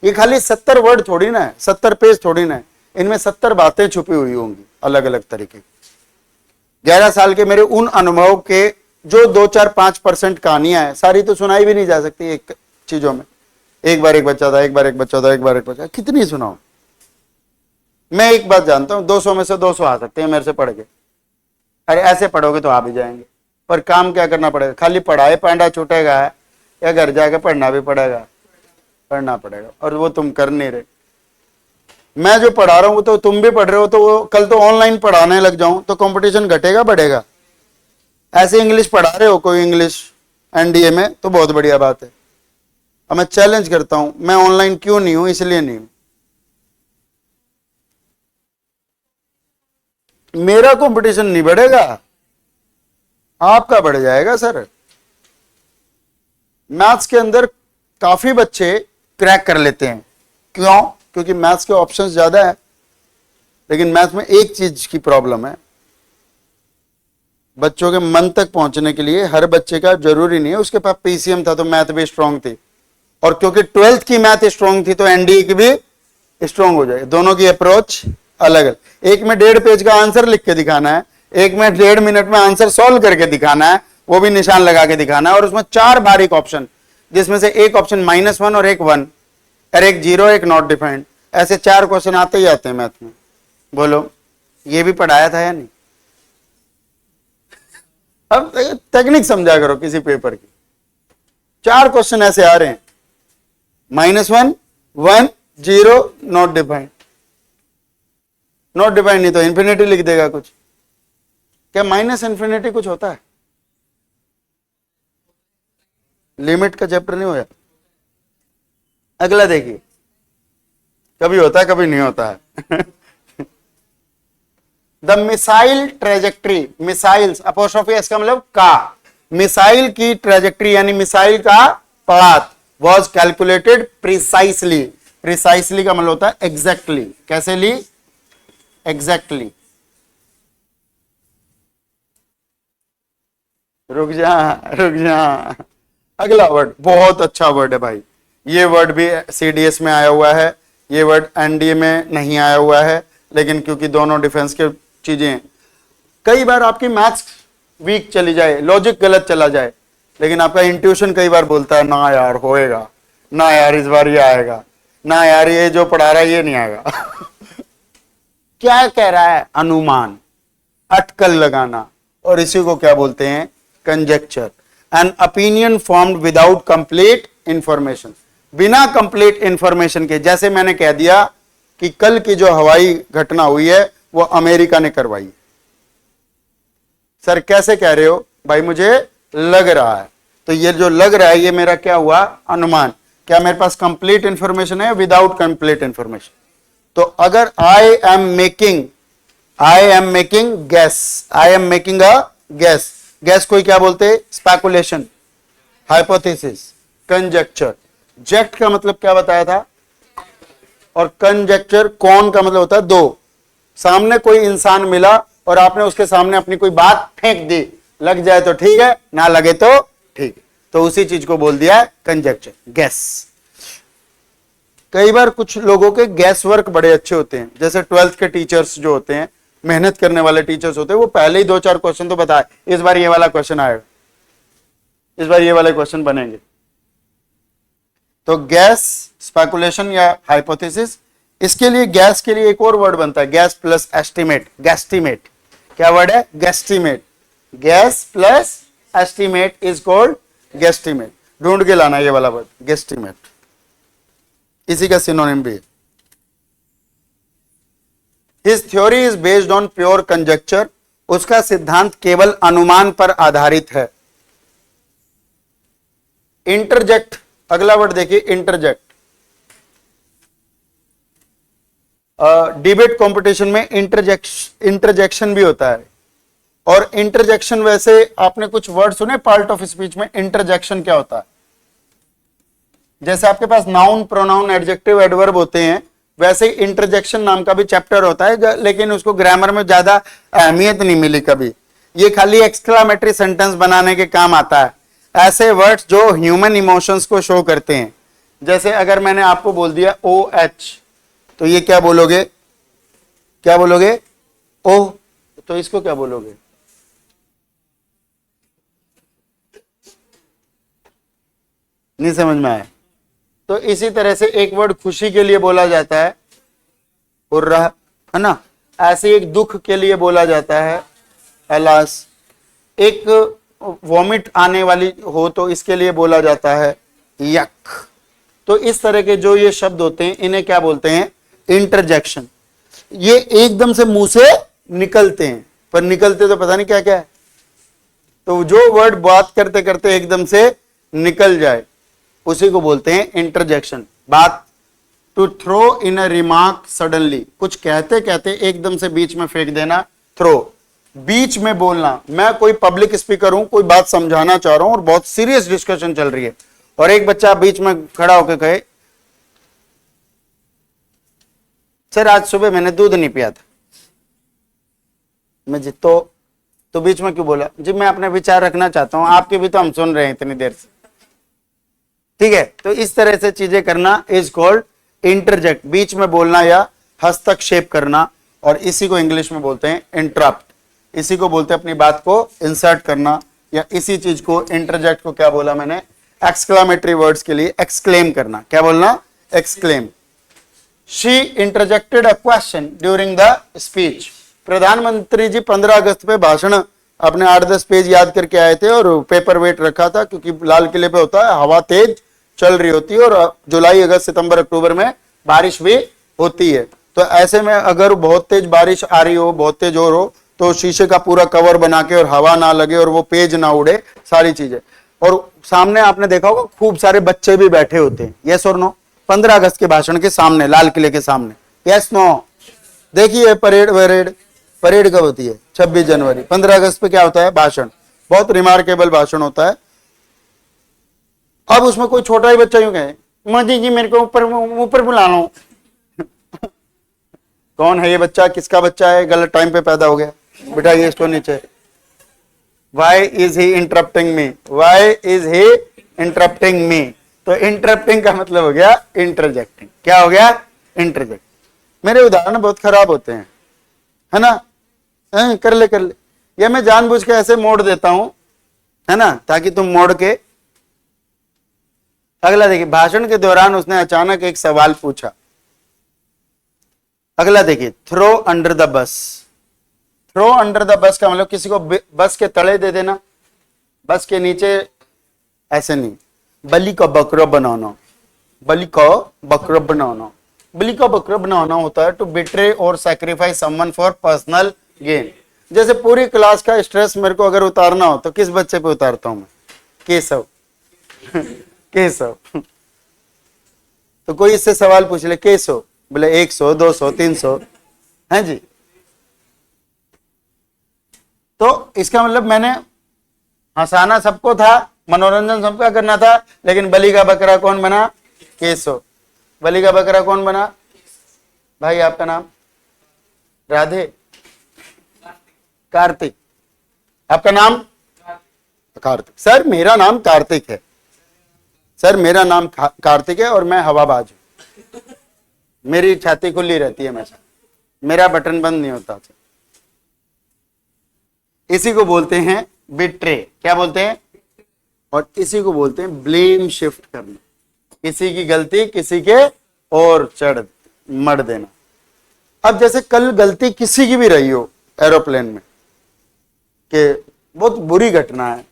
ये खाली 70 वर्ड थोड़ी ना है, 70 पेज थोड़ी ना है, इनमें 70 बातें छुपी हुई होंगी अलग अलग तरीके। 11 साल के मेरे उन अनुभव के जो 2, 4, 5% कहानियां हैं, सारी तो सुनाई भी नहीं जा सकती एक चीजों में। एक बार एक बच्चा था, एक बार एक बच्चा था, एक बार एक बच्चा, कितनी सुनाऊं। मैं एक बात जानता हूं, 200 में से 200 आ सकते हैं मेरे से पढ़ के। अरे ऐसे पढ़ोगे तो आ भी जाएंगे, पर काम क्या करना पड़ेगा? खाली पढ़ाए पांडा छूटेगा है, या घर जाके पढ़ना भी पड़ेगा, पढ़ना पड़ेगा, और वो तुम कर नहीं रहे। मैं जो पढ़ा रहा हूं वो तो तुम भी पढ़ रहे हो, तो वो कल तो ऑनलाइन पढ़ाने लग जाऊं तो कंपटीशन घटेगा बढ़ेगा? ऐसे इंग्लिश पढ़ा रहे हो कोई इंग्लिश एनडीए में तो बहुत बढ़िया बात है। अब मैं चैलेंज करता हूं, मैं ऑनलाइन क्यों नहीं हूं? इसलिए नहीं हूं, मेरा कंपटीशन नहीं बढ़ेगा, आपका बढ़ जाएगा सर। मैथ्स के अंदर काफी बच्चे क्रैक कर लेते हैं, क्यों? क्योंकि मैथ्स के ऑप्शंस ज्यादा है, लेकिन मैथ्स में एक चीज की प्रॉब्लम है, बच्चों के मन तक पहुंचने के लिए हर बच्चे का जरूरी नहीं है उसके पास पीसीएम था तो मैथ भी स्ट्रांग थी, और क्योंकि 12th की मैथ स्ट्रांग थी तो एनडीए की भी स्ट्रांग हो जाए। दोनों की अप्रोच अलग अलग, एक में 1.5 पेज का आंसर लिख के दिखाना है, एक में 1.5 मिनट में आंसर सॉल्व करके दिखाना है, वो भी निशान लगा के दिखाना है, और उसमें 4 बारीक ऑप्शन, जिसमें से एक ऑप्शन -1 और एक 1 और एक 0 एक नॉट डिफाइंड, ऐसे 4 क्वेश्चन आते ही आते हैं मैथ में। बोलो ये भी पढ़ाया था या नहीं? अब टेक्निक समझा करो किसी पेपर की। 4 क्वेश्चन ऐसे आ रहे हैं, -1 1 0 नॉट डिफाइंड। नॉट डिफाइंड नहीं तो इंफिनिटी लिख देगा कुछ। क्या माइनस इंफिनिटी कुछ होता है? लिमिट का चैप्टर नहीं होया? अगला देखिए, कभी होता है कभी नहीं होता है। The missile trajectory, missiles apostrophe S का मतलब का, मिसाइल की ट्रेजेक्ट्री यानी मिसाइल का पड़ात वॉज कैलकुलेटेड प्रिसाइसली। प्रिसाइसली का मतलब होता है एग्जैक्टली। कैसे ली? एग्जैक्टली। रुक जा रुक जा, अगला वर्ड बहुत अच्छा वर्ड है भाई, ये वर्ड भी सीडीएस में आया हुआ है, ये वर्ड एनडीए में नहीं आया हुआ है, लेकिन क्योंकि दोनों डिफेंस के चीजें हैं, कई बार आपकी मैथ्स वीक चली जाए, लॉजिक गलत चला जाए, लेकिन आपका इंट्यूशन कई बार बोलता है ना यार होएगा, ना यार इस बार ये आएगा, ना यार ये जो पढ़ा रहा है ये नहीं आएगा। क्या कह रहा है? अनुमान, अटकल लगाना, और इसी को क्या बोलते हैं? Conjecture. An opinion formed without complete information, बिना कंप्लीट इंफॉर्मेशन के। जैसे मैंने कह दिया कि कल की जो हवाई घटना हुई है वो अमेरिका ने करवाई। सर कैसे कह रहे हो? भाई मुझे लग रहा है, तो ये जो लग रहा है ये मेरा क्या हुआ? अनुमान। क्या मेरे पास कंप्लीट इंफॉर्मेशन है? Without complete information. तो अगर I am making gas, I am making a gas, gas को क्या बोलते? Speculation, hypothesis, conjecture. जेक्ट का मतलब क्या बताया था? और कंजेक्चर, कौन का मतलब होता है दो। सामने कोई इंसान मिला और आपने उसके सामने अपनी कोई बात फेंक दी, लग जाए तो ठीक है, ना लगे तो ठीक है, तो उसी चीज को बोल दिया है कंजेक्चर, गैस। कई बार कुछ लोगों के गैस वर्क बड़े अच्छे होते हैं, जैसे 12th के टीचर्स जो होते हैं, मेहनत करने वाले टीचर्स होते हैं, वो पहले ही 2-4 क्वेश्चन तो बताए, इस बार ये वाला क्वेश्चन आएगा, इस बार ये वाले क्वेश्चन बनेंगे। तो गैस, स्पेकुलेशन या हाइपोथेसिस। इसके लिए गैस के लिए एक और वर्ड बनता है, गैस प्लस एस्टिमेट, गैस्टिमेट। क्या वर्ड है? Guesstimate. Guess plus estimate is called guesstimate. ढूंढ के लाना ये वाला वर्ड, गैस्टिमेट, इसी का सिनोनिम भी है। His theory is based on pure conjecture, उसका सिद्धांत केवल अनुमान पर आधारित है। इंटरजेक्ट, अगला वर्ड देखिए, इंटरजेक्ट। डिबेट कंपटीशन में इंटरजेक्शन भी होता है, और इंटरजेक्शन वैसे आपने कुछ वर्ड सुने पार्ट ऑफ स्पीच में? इंटरजेक्शन क्या होता है? जैसे आपके पास नाउन, प्रोनाउन, एडजेक्टिव, एडवर्ब होते हैं, वैसे ही इंटरजेक्शन नाम का भी चैप्टर होता है, लेकिन उसको ग्रामर में ज्यादा अहमियत नहीं मिली कभी। ये खाली एक्सक्लामेटरी सेंटेंस बनाने के काम आता है, ऐसे वर्ड्स जो ह्यूमन इमोशंस को शो करते हैं। जैसे अगर मैंने आपको बोल दिया OH, तो ये क्या बोलोगे? क्या बोलोगे? ओ, तो इसको क्या बोलोगे? नहीं समझ में आया? तो इसी तरह से एक वर्ड खुशी के लिए बोला जाता है हुर्रा, है ना? ऐसे एक दुख के लिए बोला जाता है अलास। एक वॉमिट आने वाली हो तो इसके लिए बोला जाता है यक। तो इस तरह के जो ये शब्द होते हैं इन्हें क्या बोलते हैं? इंटरजेक्शन। ये एकदम से मुंह से निकलते हैं, पर निकलते तो पता नहीं क्या क्या है। तो जो वर्ड बात करते करते एकदम से निकल जाए उसी को बोलते हैं इंटरजेक्शन। बात to throw in a remark suddenly, कुछ कहते कहते एकदम से बीच में फेंक देना, थ्रो। बीच में बोलना, मैं कोई पब्लिक स्पीकर हूं, कोई बात समझाना चाह रहा हूं और बहुत सीरियस डिस्कशन चल रही है और एक बच्चा बीच में खड़ा होकर कहे सर आज सुबह मैंने दूध नहीं पिया था। मैं जी तो बीच में क्यों बोला? जी मैं अपने विचार रखना चाहता हूं, आपके भी तो हम सुन रहे हैं इतनी देर से। ठीक है, तो इस तरह से चीजें करना इज कॉल्ड इंटरजेक्ट, बीच में बोलना या हस्तक्षेप करना, और इसी को इंग्लिश में बोलते हैं इंटरप्ट। इसी को बोलते हैं अपनी बात को इंसर्ट करना, या इसी चीज को इंटरजेक्ट को क्या बोला मैंने? एक्सक्लामेटरी वर्ड्स के लिए एक्सक्लेम करना। क्या बोलना? Exclaim. She interjected a question during the speech. प्रधानमंत्री जी 15 अगस्त पे भाषण अपने 8-10 पेज याद करके आए थे और पेपर वेट रखा था, क्योंकि लाल किले पे होता है, हवा तेज चल रही होती है और जुलाई, अगस्त, सितंबर, अक्टूबर में बारिश भी होती है। तो ऐसे में अगर बहुत तेज बारिश आ रही हो, बहुत तेज हो रहो, तो शीशे का पूरा कवर बना के और हवा ना लगे और वो पेज ना उड़े, सारी चीजें। और सामने आपने देखा होगा खूब सारे बच्चे भी बैठे होते हैं, यस और नो? 15 अगस्त के भाषण के सामने, लाल किले के सामने, यस नो? देखिए परेड वरेड, परेड कब होती है? 26 जनवरी। 15 अगस्त पे क्या होता है? भाषण। बहुत रिमार्केबल भाषण होता है। अब उसमें कोई छोटा ही बच्चा यूं कहे मोदी जी मेरे को ऊपर ऊपर बुला लो। कौन है ये बच्चा? किसका बच्चा है? गलत टाइम पे पैदा हो गया, बिठाइए इसको नीचे। Why is he interrupting me? Why is he interrupting me? तो इंटरप्टिंग का मतलब हो गया इंटरजेक्टिंग। क्या हो गया? इंटरजेक्ट। मेरे उदाहरण बहुत खराब होते हैं, है ना? कर ले कर ले, या मैं जानबूझ के ऐसे मोड़ देता हूं, है ना, ताकि तुम मोड़ के। अगला देखिए, भाषण के दौरान उसने अचानक एक सवाल पूछा। अगला देखिए, throw under the bus. Throw under the bus का मतलब किसी को बस के तले दे देना, बस के नीचे, ऐसे नहीं। बलि का बकरा बनाना, बलि का बकरा बनाना। बलि का बकरा बनाना होता है टू बिट्रे और sacrifice someone for personal gain. जैसे पूरी क्लास का स्ट्रेस मेरे को अगर उतारना हो तो किस बच्चे पे उतारता हूं मैं? केशव। केशव। तो कोई इससे सवाल पूछ ले, केशव, बोले 100, 200, 300, हैं जी? तो इसका मतलब मैंने हंसाना सबको था, मनोरंजन सबका करना था, लेकिन बलि का बकरा कौन बना? केशव। बलि का बकरा कौन बना? भाई आपका नाम? राधे? कार्तिक। आपका नाम? कार्तिक। सर मेरा नाम कार्तिक है, सर मेरा नाम कार्तिक है और मैं हवाबाज हूं। मेरी छाती खुली रहती है हमेशा, मेरा बटन बंद नहीं होता। इसी को बोलते हैं बिट्रे। क्या बोलते हैं? और इसी को बोलते हैं ब्लेम शिफ्ट करना, किसी की गलती किसी के और चढ़ मर देना। अब जैसे कल गलती किसी की भी रही हो एरोप्लेन में, कि बहुत बुरी घटना है,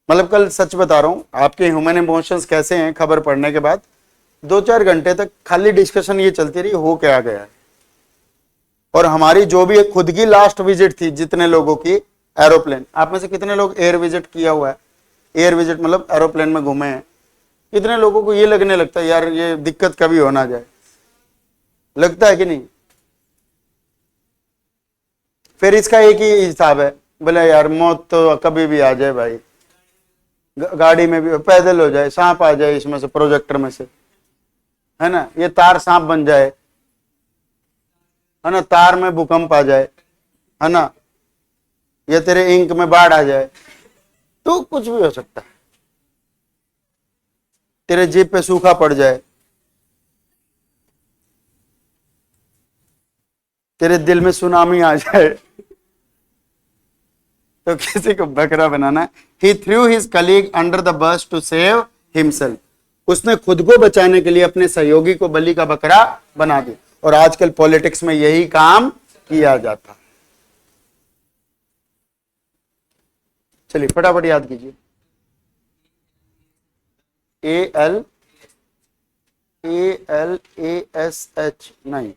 मतलब कल सच बता रहा हूं, आपके ह्यूमन इमोशंस कैसे हैं खबर पड़ने के बाद, 2-4 घंटे तक खाली डिस्कशन ये चलती रही हो क्या गया है। और हमारी जो भी खुद की लास्ट विजिट थी, जितने लोगों की एरोप्लेन, आप में से कितने लोग एयर विजिट किया हुआ है? एयर विजिट मतलब एरोप्लेन में घूमे हैं। कितने लोगों को ये लगने लगता है यार ये दिक्कत कभी हो ना जाए? लगता है कि नहीं? फिर इसका एक ही हिसाब है, बोले यार मौत तो कभी भी आ जाए भाई, गाड़ी में भी, पैदल हो जाए, सांप आ जाए इसमें से, प्रोजेक्टर में से, है ना, ये तार सांप बन जाए, है ना, तार में भूकंप आ जाए, है ना, या तेरे इंक में बाढ़ आ जाए, तो कुछ भी हो सकता है। तेरे जीप पे सूखा पड़ जाए, तेरे दिल में सुनामी आ जाए, तो किसी को बकरा बनाना। He threw his colleague under the bus to save himself. उसने खुद को बचाने के लिए अपने सहयोगी को बलि का बकरा बना दिया। और आजकल पॉलिटिक्स में यही काम किया जाता है। चलिए फटाफट याद कीजिए। AL ALASH नहीं,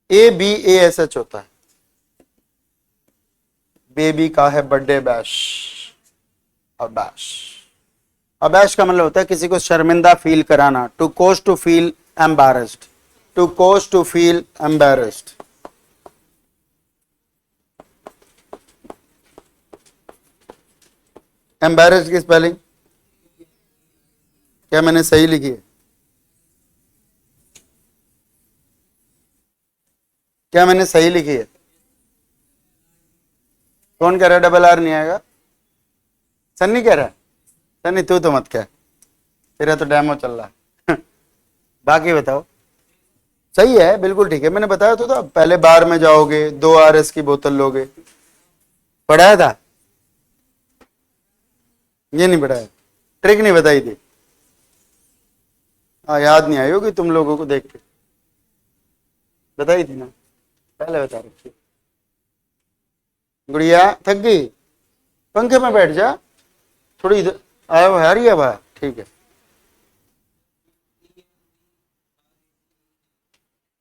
ABASH होता है। बेबी का है बर्थडे बैश। अबैश, अबैश का मतलब होता है किसी को शर्मिंदा फील कराना। To cause to feel embarrassed, to cause to feel embarrassed. Embarrassed की स्पेलिंग क्या मैंने सही लिखी है? क्या मैंने सही लिखी है? कौन कह रहा है डबल आर नहीं आएगा? सन्नी कह रहा है। सन्नी तू तो मत कह, तेरा तो डेमो चल रहा है। बाकी बताओ। सही है, बिल्कुल ठीक है। मैंने बताया तो था, पहले बार में जाओगे, 2 RS की बोतल लोगे। पढ़ाया था? ये नहीं पढ़ाया? ट्रिक नहीं बताई थी? हाँ, याद नहीं आई होगी तुम लोगों को देख के। बताई थी ना, पहले बता रखी। गुड़िया थक गई, पंखे में बैठ जा थोड़ी। इधर आया वो है, रही है बाहर, ठीक है।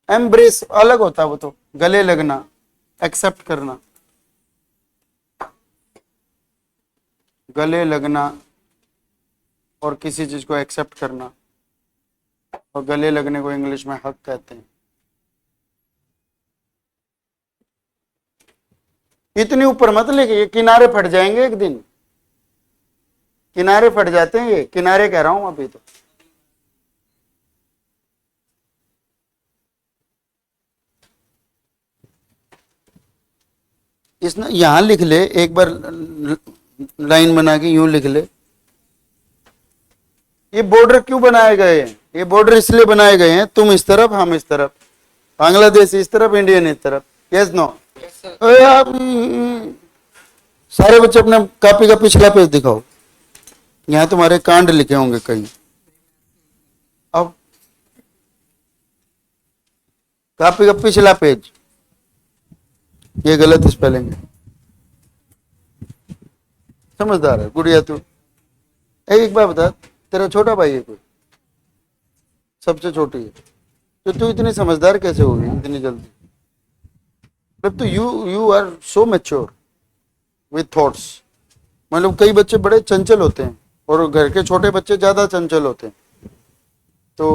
एम्ब्रेस अलग होता है, वो तो गले लगना, एक्सेप्ट करना। गले लगना और किसी चीज को एक्सेप्ट करना, और गले लगने को इंग्लिश में हक कहते हैं। इतनी ऊपर मत लेके, ये किनारे फट जाएंगे एक दिन। किनारे फट जाते हैं ये, किनारे कह रहा हूं अभी तो। इसने यहां लिख ले एक बार, लाइन बना के यूं लिख ले। ये बॉर्डर क्यों बनाए गए हैं? ये बॉर्डर इसलिए बनाए गए हैं, तुम इस तरफ हम इस तरफ, बांग्लादेश इस तरफ, इंडियन इस तरफ। Yes no? सारे बच्चे अपने कॉपी का पिछला पेज दिखाओ। यहां तुम्हारे कांड लिखे होंगे कहीं। अब कॉपी का पिछला पेज, ये गलत स्पेलिंग है। समझदार है गुड़िया तू। एक बार बता, तेरा छोटा भाई है कोई? सबसे छोटी है, तो तू इतनी समझदार कैसे हो गई इतनी जल्दी? मतलब तो you are so mature with thoughts. मतलब कई बच्चे बड़े चंचल होते हैं और घर के छोटे बच्चे ज्यादा चंचल होते हैं। तो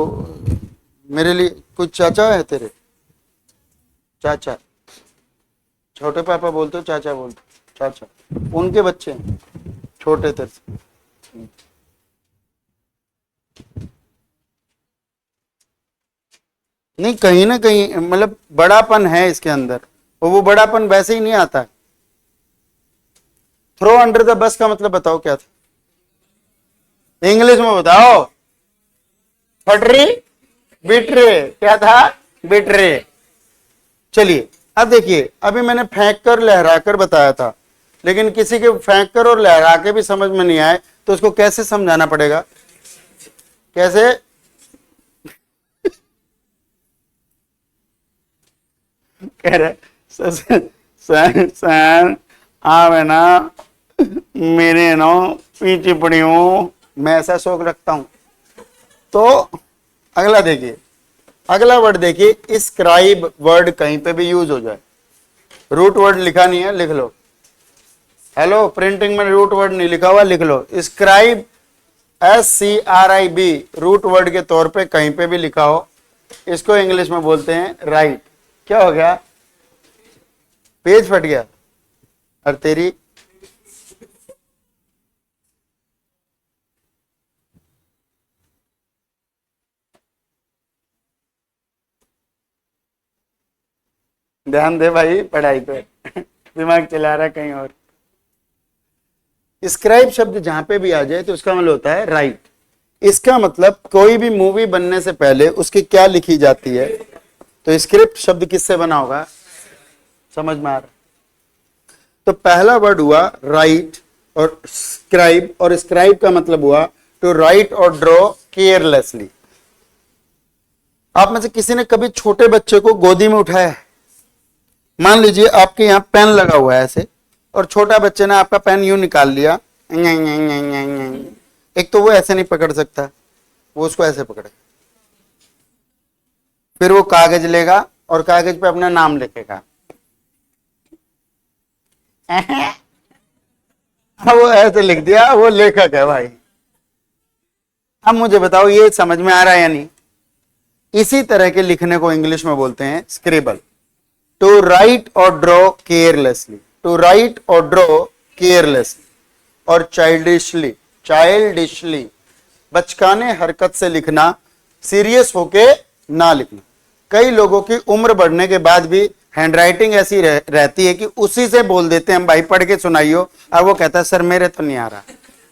मेरे लिए कुछ चाचा है तेरे? चाचा, छोटे पापा बोलते हो, चाचा बोलते हो? चाचा, उनके बच्चे हैं छोटे तेरे से। नहीं, कहीं ना कहीं मतलब बड़ापन है इसके अंदर, और वो बड़ापन वैसे ही नहीं आता है। थ्रो अंडर द बस का मतलब बताओ क्या था? इंग्लिश में बताओ। फटरी, बिटरे, क्या था? बिटरे। चलिए अब देखिए, अभी मैंने फेंक कर लहरा कर बताया था, लेकिन किसी के फेंक कर और लहरा के भी समझ में नहीं आए तो उसको कैसे समझाना पड़ेगा? कैसे? कह रहे सर आवे ना, मेरे नो पीछे पड़ी हूं, मैं ऐसा शौक रखता हूं। तो अगला देखिए, अगला वर्ड देखिए, स्क्राइब वर्ड कहीं पे भी यूज हो जाए। रूट वर्ड लिखा नहीं है, लिख लो। हेलो, प्रिंटिंग में रूट वर्ड नहीं लिखा हुआ, लिख लो। स्क्राइब, SCRIB रूट वर्ड के तौर पे कहीं पे भी लिखा हो, इसको इंग्लिश में बोलते हैं राइट। क्या हो गया? पेज फट गया। और तेरी ध्यान दे भाई पढ़ाई पे, दिमाग चला रहा कहीं और। स्क्राइब शब्द जहां पे भी आ जाए तो उसका मतलब होता है राइट। इसका मतलब कोई भी मूवी बनने से पहले उसकी क्या लिखी जाती है? तो स्क्रिप्ट शब्द किससे बना होगा? समझ में आ रहा? तो पहला वर्ड हुआ राइट और स्क्राइब, और स्क्राइब का मतलब हुआ टू राइट और ड्रॉ केयरलेसली। आप में से किसी ने कभी छोटे बच्चे को गोदी में उठाया है? मान लीजिए आपके यहां पेन लगा हुआ है ऐसे, और छोटा बच्चे ने आपका पेन यूं निकाल लिया। एक तो वो ऐसे नहीं पकड़ सकता, वो उसको ऐसे पकड़े। फिर वो कागज लेगा और कागज पे अपना नाम लिखेगा। वो ऐसे लिख दिया, वो लेखक है भाई। अब मुझे बताओ ये समझ में आ रहा है या नहीं? इसी तरह के लिखने को इंग्लिश में बोलते हैं स्क्रिबल। टू राइट और ड्रॉ केयरलेसली, टू राइट और ड्रॉ केयरलेसली और चाइल्डिशली, चाइल्डिशली बचकाने हरकत से लिखना, सीरियस होके ना लिखना। कई लोगों की उम्र बढ़ने के बाद भी हैंडराइटिंग ऐसी रहती है कि उसी से बोल देते हैं, हम भाई पढ़ के सुनाइयो, और वो कहता है सर मेरे तो नहीं आ रहा।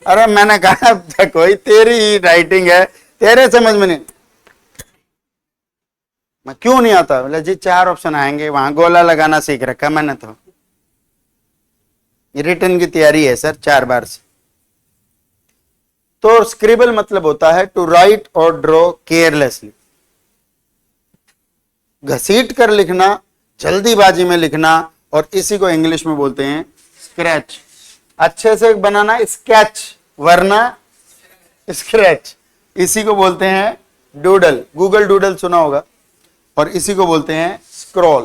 अरे मैंने कहा कोई तेरी ही राइटिंग है, तेरे समझ में नहीं। मैं क्यों नहीं आता? बोले जी 4 ऑप्शन आएंगे, वहां गोला लगाना सीख रखा मैंने तो, रिटर्न की तैयारी है सर 4 बार से। तो स्क्रिबल मतलब होता है टू राइट और ड्रॉ केयरलेसली, घसीट कर लिखना, जल्दीबाजी में लिखना, और इसी को इंग्लिश में बोलते हैं स्क्रैच। अच्छे से बनाना स्केच, वरना स्क्रैच। इसी को बोलते हैं डूडल, गूगल डूडल सुना होगा, और इसी को बोलते हैं स्क्रॉल।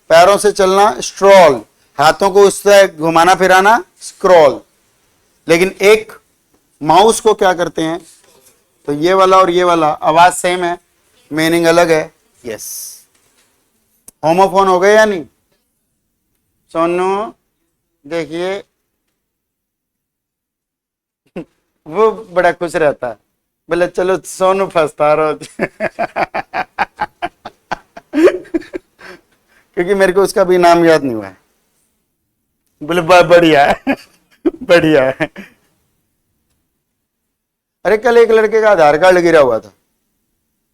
पैरों से चलना स्ट्रॉल, हाथों को उससे घुमाना फिराना स्क्रॉल। लेकिन एक माउस को क्या करते हैं? तो ये वाला और ये वाला आवाज सेम है, मीनिंग अलग है। यस, होमोफोन हो गए या नहीं? सोनू देखिए वो बड़ा खुश रहता है, बोले चलो सोनू फंसता रहो। क्योंकि मेरे को उसका भी नाम याद नहीं हुआ है। बोले बढ़िया है, बढ़िया है। अरे कल एक लड़के का आधार कार्ड गिरा हुआ था,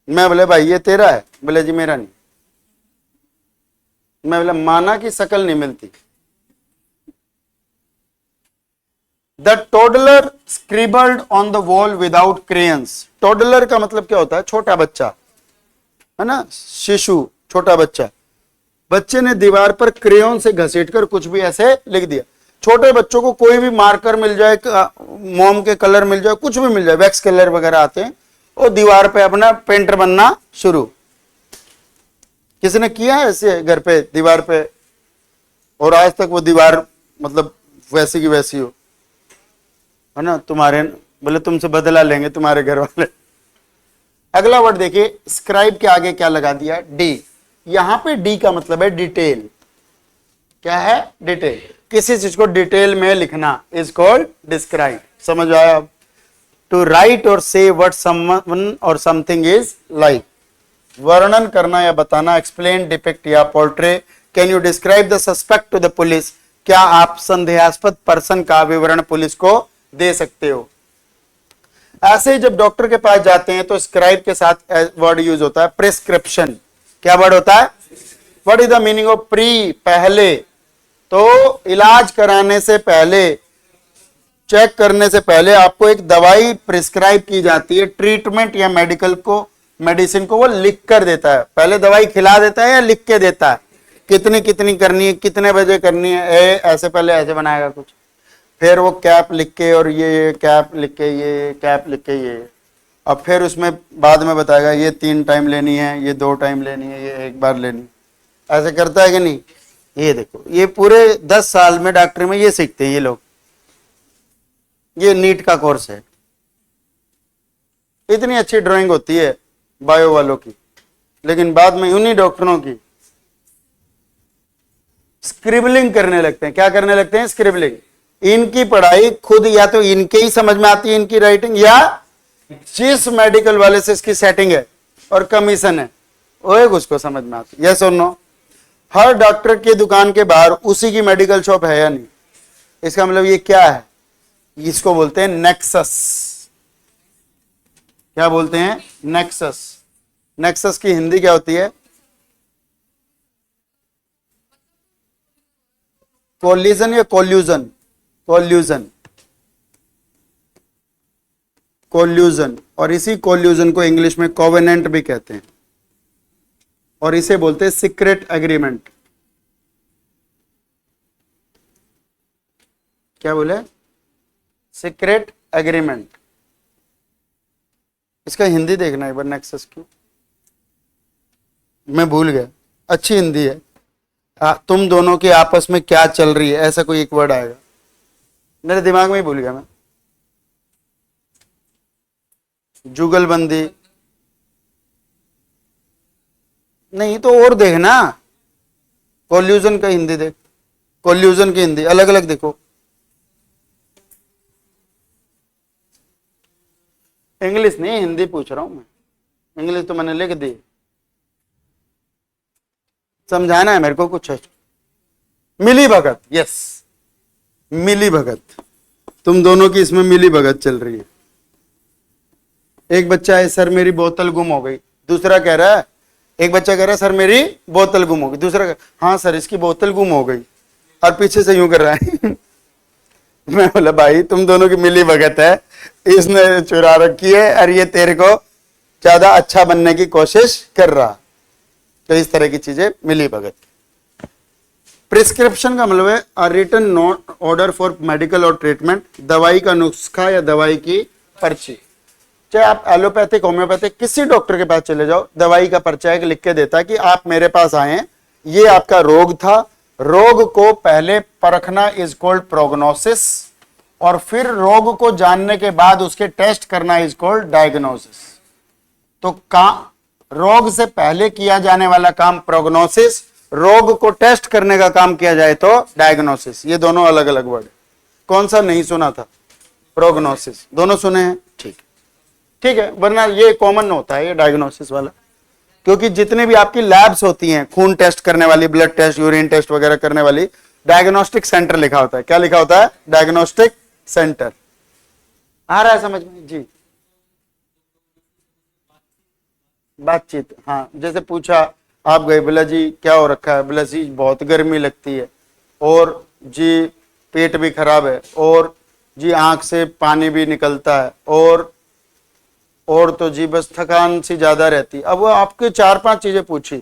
मैं बोले भाई ये तेरा है? बोले जी मेरा नहीं। मैं बोला माना की शक्ल नहीं मिलती। The toddler scribbled on the wall without crayons. Toddler का मतलब क्या होता है? छोटा बच्चा, है ना, शिशु, छोटा बच्चा। बच्चे ने दीवार पर क्रेयॉन से घसीटकर कुछ भी ऐसे लिख दिया। छोटे बच्चों को कोई भी मार्कर मिल जाए, मोम के कलर मिल जाए, कुछ भी मिल जाए, वैक्स कलर वगैरह आते हैं, और दीवार पे अपना पेंटर बनना शुरू। किसी ने किया है ऐसे घर पे दीवार पे? और आज तक वो दीवार मतलब वैसी की वैसी हो, है ना। तुम्हारे बोले तुमसे बदला लेंगे तुम्हारे घर वाले। अगला वर्ड देखिए, स्क्राइब के आगे क्या लगा दिया? डी। यहां पे डी का मतलब है डिटेल। क्या है? डिटेल। किसी चीज को डिटेल में लिखना इज कॉल्ड डिस्क्राइब। समझ आया? To write or say what someone or something is like, वर्णन करना या बताना, एक्सप्लेन, डिपिक्ट या portray. Can you describe the suspect to the police? क्या आप संदेहास्पद पर्सन का विवरण पुलिस को दे सकते हो? ऐसे ही जब डॉक्टर के पास जाते हैं तो स्क्राइब के साथ वर्ड यूज होता है प्रिस्क्रिप्शन। क्या वर्ड होता है? What is the meaning of pre? पहले। तो इलाज कराने से पहले, चेक करने से पहले आपको एक दवाई प्रिस्क्राइब की जाती है। ट्रीटमेंट या मेडिसिन को वो लिख कर देता है। पहले दवाई खिला देता है या लिख के देता है? कितनी कितनी करनी है, कितने बजे करनी है, ऐसे पहले ऐसे बनाएगा कुछ, फिर वो कैप लिख के, और ये कैप लिख के, ये कैप लिख के, ये, अब फिर उसमें बाद में बताएगा ये 3 टाइम लेनी है, ये 2 टाइम लेनी है, ये 1 बार लेनी। ऐसे करता है कि नहीं? ये देखो, ये पूरे 10 साल में डॉक्टरी में ये सीखते हैं ये लोग। ये नीट का कोर्स है। इतनी अच्छी ड्राइंग होती है बायो वालों की, लेकिन बाद में उन्हीं डॉक्टरों की स्क्रिबलिंग करने लगते हैं। क्या करने लगते हैं? स्क्रिबलिंग। इनकी पढ़ाई खुद या तो इनके ही समझ में आती है, इनकी राइटिंग, या जिस मेडिकल वाले से इसकी सेटिंग है और कमीशन है वो एक उसको समझ में आती है। यस और नो? हर डॉक्टर की दुकान के बाहर उसी की मेडिकल शॉप है या नहीं? इसका मतलब ये क्या है? इसको बोलते हैं नेक्सस। क्या बोलते हैं? नेक्सस। नेक्सस की हिंदी क्या होती है? कोलिजन या कोल्यूजन? Collusion, collusion. और इसी कोल्यूजन को इंग्लिश में कोवेनेंट भी कहते हैं, और इसे बोलते हैं सीक्रेट एग्रीमेंट। क्या बोले? Secret agreement. इसका हिंदी देखना एक बार, नेक्सस की। मैं भूल गया, अच्छी हिंदी है। तुम दोनों की आपस में क्या चल रही है, ऐसा कोई एक वर्ड आएगा, मेरे दिमाग में ही भूल गया मैं। जुगलबंदी नहीं तो और देखना, कोल्यूजन का हिंदी देख, कोल्यूजन की हिंदी अलग अलग देखो। इंग्लिश नहीं, हिंदी पूछ रहा हूं मैं, इंग्लिश तो मैंने लिख दी। समझाना है मेरे को कुछ। मिली भगत, यस, मिली भगत, तुम दोनों की इसमें मिली भगत चल रही है। एक बच्चा है, सर मेरी बोतल गुम हो गई, दूसरा कह रहा है, एक बच्चा कह रहा है सर मेरी बोतल गुम हो गई, दूसरा हाँ सर इसकी बोतल गुम हो गई, और पीछे से यूं कर रहा है। मैं बोला भाई तुम दोनों की मिली भगत है, इसने चुरा रखी है और ये तेरे को ज्यादा अच्छा बनने की कोशिश कर रहा। तो इस तरह की चीजें मिली भगत। प्रिस्क्रिप्शन का मतलब है a written note order for medical or treatment, दवाई का नुस्खा या दवाई की पर्ची। चाहे आप एलोपैथिक होम्योपैथिक किसी डॉक्टर के पास चले जाओ, दवाई का पर्चा एक लिख के देता है कि आप मेरे पास आए, ये आपका रोग था, रोग को पहले परखना इज कॉल्ड प्रोग्नोसिस, और फिर रोग को जानने के बाद उसके टेस्ट करना इज कॉल्ड डायग्नोसिस। तो रोग से पहले किया जाने वाला काम प्रोग्नोसिस, रोग को टेस्ट करने का काम किया जाए तो डायग्नोसिस। ये दोनों अलग अलग वर्ड। कौन सा नहीं सुना था? प्रोग्नोसिस। दोनों सुने हैं? ठीक ठीक है, वरना ये कॉमन होता है ये डायग्नोसिस वाला, क्योंकि जितने भी आपकी लैब्स होती हैं, खून टेस्ट करने वाली, ब्लड टेस्ट, यूरिन टेस्ट वगैरह करने वाली, डायग्नोस्टिक सेंटर लिखा होता है। क्या लिखा होता है? Diagnostic centre. आ रहा है समझ में जी? बातचीत, हाँ, जैसे पूछा आप गए, बोला जी क्या हो रखा है, बोला जी बहुत गर्मी लगती है, और जी पेट भी खराब है, और जी आंख से पानी भी निकलता है, और तो जी बस थकान सी ज्यादा रहती। अब वो आपके 4-5 चीजें पूछी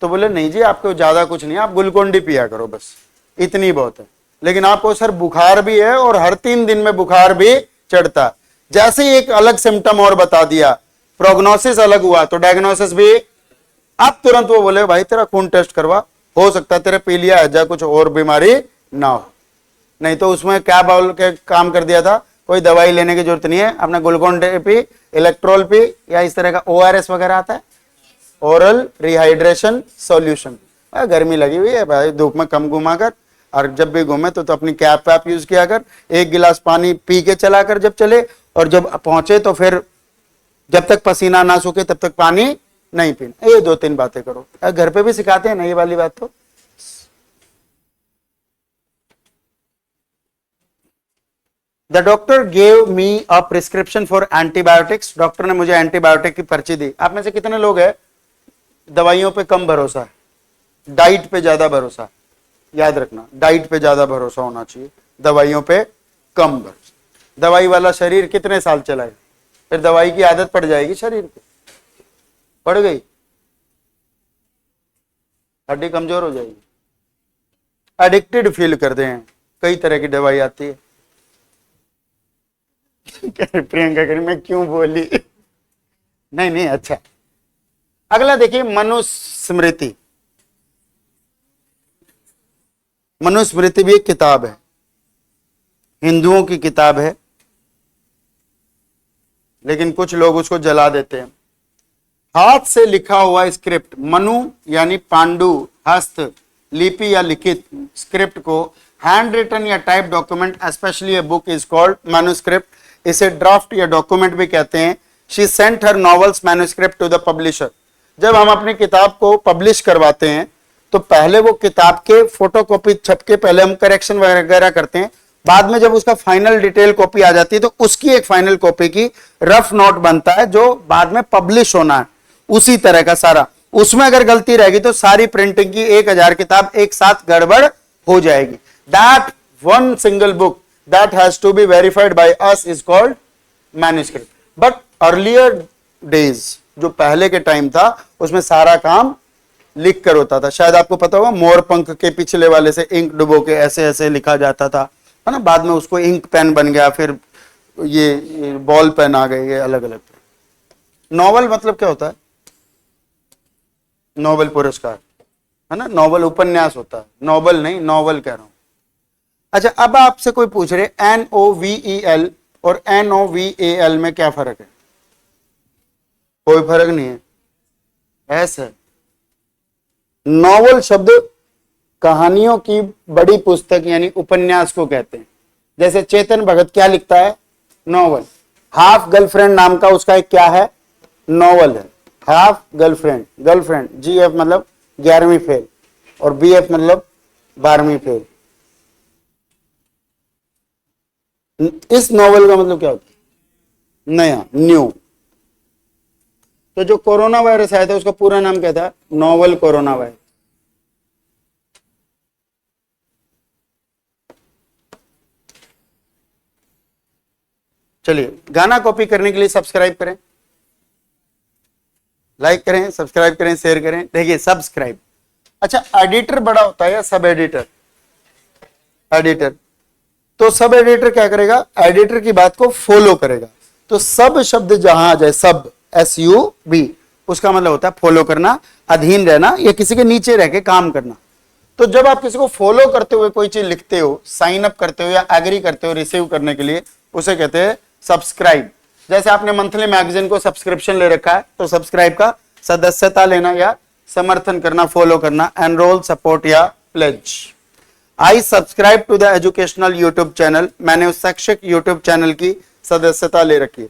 तो बोले नहीं जी आपको ज्यादा कुछ नहीं, आप ग्लूकोन डी पिया करो, बस इतनी बहुत है। लेकिन आपको सर बुखार भी है और हर 3 दिन में बुखार भी चढ़ता है। जैसे ही एक अलग सिम्टम और बता दिया, प्रोग्नोसिस अलग हुआ तो डायग्नोसिस भी। अब तुरंत वो बोले भाई तेरा खून टेस्ट करवा, हो सकता है तेरे पीलिया है, कुछ और बीमारी ना हो। नहीं तो उसमें क्या बोल के काम कर दिया था, कोई दवाई लेने की जरूरत नहीं है, अपना ग्लूकोन डी पी, इलेक्ट्रोल पी, या इस तरह का ORS वगैरह आता है, ओरल रिहाइड्रेशन सॉल्यूशन। गर्मी लगी हुई है भाई, धूप में कम घुमा कर, और जब भी घूमे तो अपनी कैप वैप यूज किया कर, 1 गिलास पानी पी के चला कर जब चले, और जब पहुंचे तो फिर जब तक पसीना ना सूखे तब तक पानी नहीं पीना। ये 2-3 बातें करो, घर पे भी सिखाते हैं ना ये वाली बात। तो the doctor gave me a prescription for antibiotics, doctor ने मुझे एंटीबायोटिक की पर्ची दी। आप में से कितने लोग हैं दवाइयों पे कम भरोसा है, डाइट पे ज्यादा भरोसा है? याद रखना, डाइट पे ज्यादा भरोसा होना चाहिए, दवाइयों पे कम भरोसा। दवाई वाला शरीर कितने साल चलाएगा, फिर दवाई की आदत पड़ जाएगी शरीर को, पड़ गई हड्डी कमजोर हो जाएगी, एडिक्टेड फील कर दे। कई तरह की दवाई आती है। प्रियंका करी मैं क्यों बोली? नहीं नहीं, अच्छा। अगला देखिए, मनुस्मृति। मनुस्मृति भी एक किताब है, हिंदुओं की किताब है, लेकिन कुछ लोग उसको जला देते हैं। हाथ से लिखा हुआ स्क्रिप्ट, मनु यानी पांडु, हस्त, लिपि या लिखित स्क्रिप्ट को हैंड रिटन या type document, specially a book is called manuscript. इसे ड्राफ्ट या डॉक्यूमेंट भी कहते हैं। She sent her novel's manuscript to the publisher. जब हम अपनी किताब को पब्लिश करवाते हैं तो पहले वो किताब के फोटोकॉपी छप के पहले हम करेक्शन वगैरह करते हैं, बाद में जब उसका फाइनल डिटेल कॉपी आ जाती है तो उसकी एक फाइनल कॉपी की रफ नोट बनता है जो बाद में पब्लिश होना है। उसी तरह का सारा, उसमें अगर गलती रहेगी तो सारी प्रिंटिंग की 1000 किताब एक साथ गड़बड़ हो जाएगी। That one single book that has to be verified by us is called manuscript. But earlier days, जो पहले के टाइम था, उसमें सारा काम लिख कर होता था। शायद आपको पता होगा, मोर पंख के पिछले वाले से इंक डुबो के ऐसे ऐसे लिखा जाता था, है ना। बाद में उसको इंक पेन बन गया, फिर ये बॉल पेन आ गए, ये अलग अलग। नॉवल मतलब क्या होता है? नोबेल पुरस्कार, है ना, नोबेल उपन्यास होता है, नोबेल नहीं, नोबेल कह रहा हूं। अच्छा, अब आपसे कोई पूछ रहे NOVEL और NOVAL में क्या फर्क है? कोई फर्क नहीं है। ऐसा नोवेल शब्द कहानियों की बड़ी पुस्तक यानी उपन्यास को कहते हैं। जैसे चेतन भगत क्या लिखता है? नोवेल। हाफ गर्लफ्रेंड नाम का उसका एक क्या है? नोवेल है। हाफ गर्लफ्रेंड, गर्लफ्रेंड GF मतलब 11वीं फेल और BF मतलब 12वीं फेल। इस नोवेल का मतलब क्या होता है? नया, न्यू। तो जो कोरोना वायरस आया था उसका पूरा नाम क्या था? Novel corona virus. चलिए, गाना कॉपी करने के लिए सब्सक्राइब करें, लाइक करें, सब्सक्राइब करें, शेयर करें। देखिए सब्सक्राइब। अच्छा, एडिटर बड़ा होता है या सब एडिटर? एडिटर। तो सब एडिटर क्या करेगा? एडिटर की बात को फॉलो करेगा। तो सब शब्द जहां आ जाए, सब SUB, उसका मतलब होता है फॉलो करना, अधीन रहना या किसी के नीचे रह के काम करना। तो जब आप किसी को फॉलो करते हुए कोई चीज लिखते हो, साइन अप करते हो या एग्री करते हो रिसीव करने के लिए, उसे कहते हैं सब्सक्राइब। जैसे आपने मंथली मैगजीन को सब्सक्रिप्शन ले रखा है, तो सब्सक्राइब का सदस्यता लेना या समर्थन करना, फॉलो करना, एनरोल, सपोर्ट या pledge. I subscribe to the educational YouTube channel, मैंने उस शैक्षिक यूट्यूब चैनल की सदस्यता ले रखी है।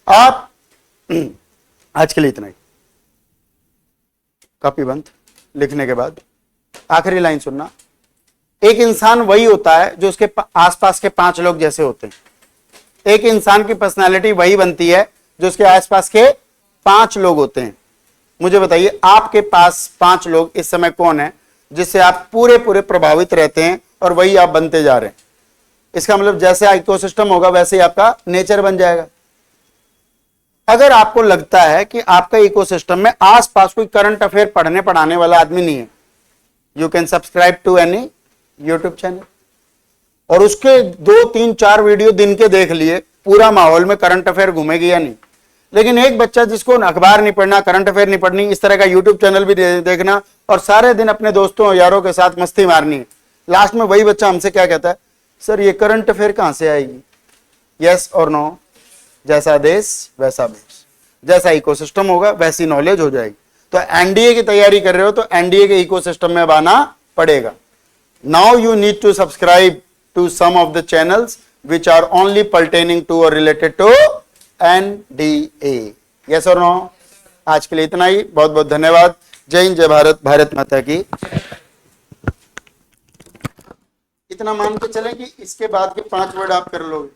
आप आज के लिए इतना ही। कॉपी बंद। लिखने के बाद आखिरी लाइन सुनना। एक इंसान वही होता है जो उसके आसपास के 5 लोग जैसे होते हैं। एक इंसान की पर्सनालिटी वही बनती है जो उसके आसपास के 5 लोग होते हैं। मुझे बताइए, आपके पास 5 लोग इस समय कौन है जिससे आप पूरे पूरे प्रभावित रहते हैं और वही आप बनते जा रहे हैं? इसका मतलब जैसे इकोसिस्टम होगा वैसे ही आपका नेचर बन जाएगा। अगर आपको लगता है कि आपका इकोसिस्टम में आसपास कोई करंट अफेयर पढ़ने पढ़ाने वाला आदमी नहीं है, you can subscribe to any YouTube channel और उसके 2, 3, 4 वीडियो दिन के देख लिए, पूरा माहौल में करंट अफेयर घूमेगी या नहीं। लेकिन एक बच्चा जिसको अखबार नहीं पढ़ना, करंट अफेयर नहीं पढ़नी, इस तरह का यूट्यूब चैनल भी देखना और सारे दिन अपने दोस्तों यारों के साथ मस्ती मारनी है, लास्ट में वही बच्चा हमसे क्या कहता है? सर ये करंट अफेयर कहां से आएगी? यस और नो? जैसा देश वैसा भेष, जैसा इकोसिस्टम होगा वैसी नॉलेज हो जाएगी। तो एनडीए की तैयारी कर रहे हो तो एनडीए के इकोसिस्टम में अब आना पड़ेगा। Now you need to subscribe to some of the channels which are only pertaining to और रिलेटेड टू एनडीए। यस और नो? आज के लिए इतना ही। बहुत बहुत धन्यवाद। जय हिंद, जय भारत, भारत माता की। इतना मान के चले कि इसके बाद के 5 वर्ड आप कर लोगे।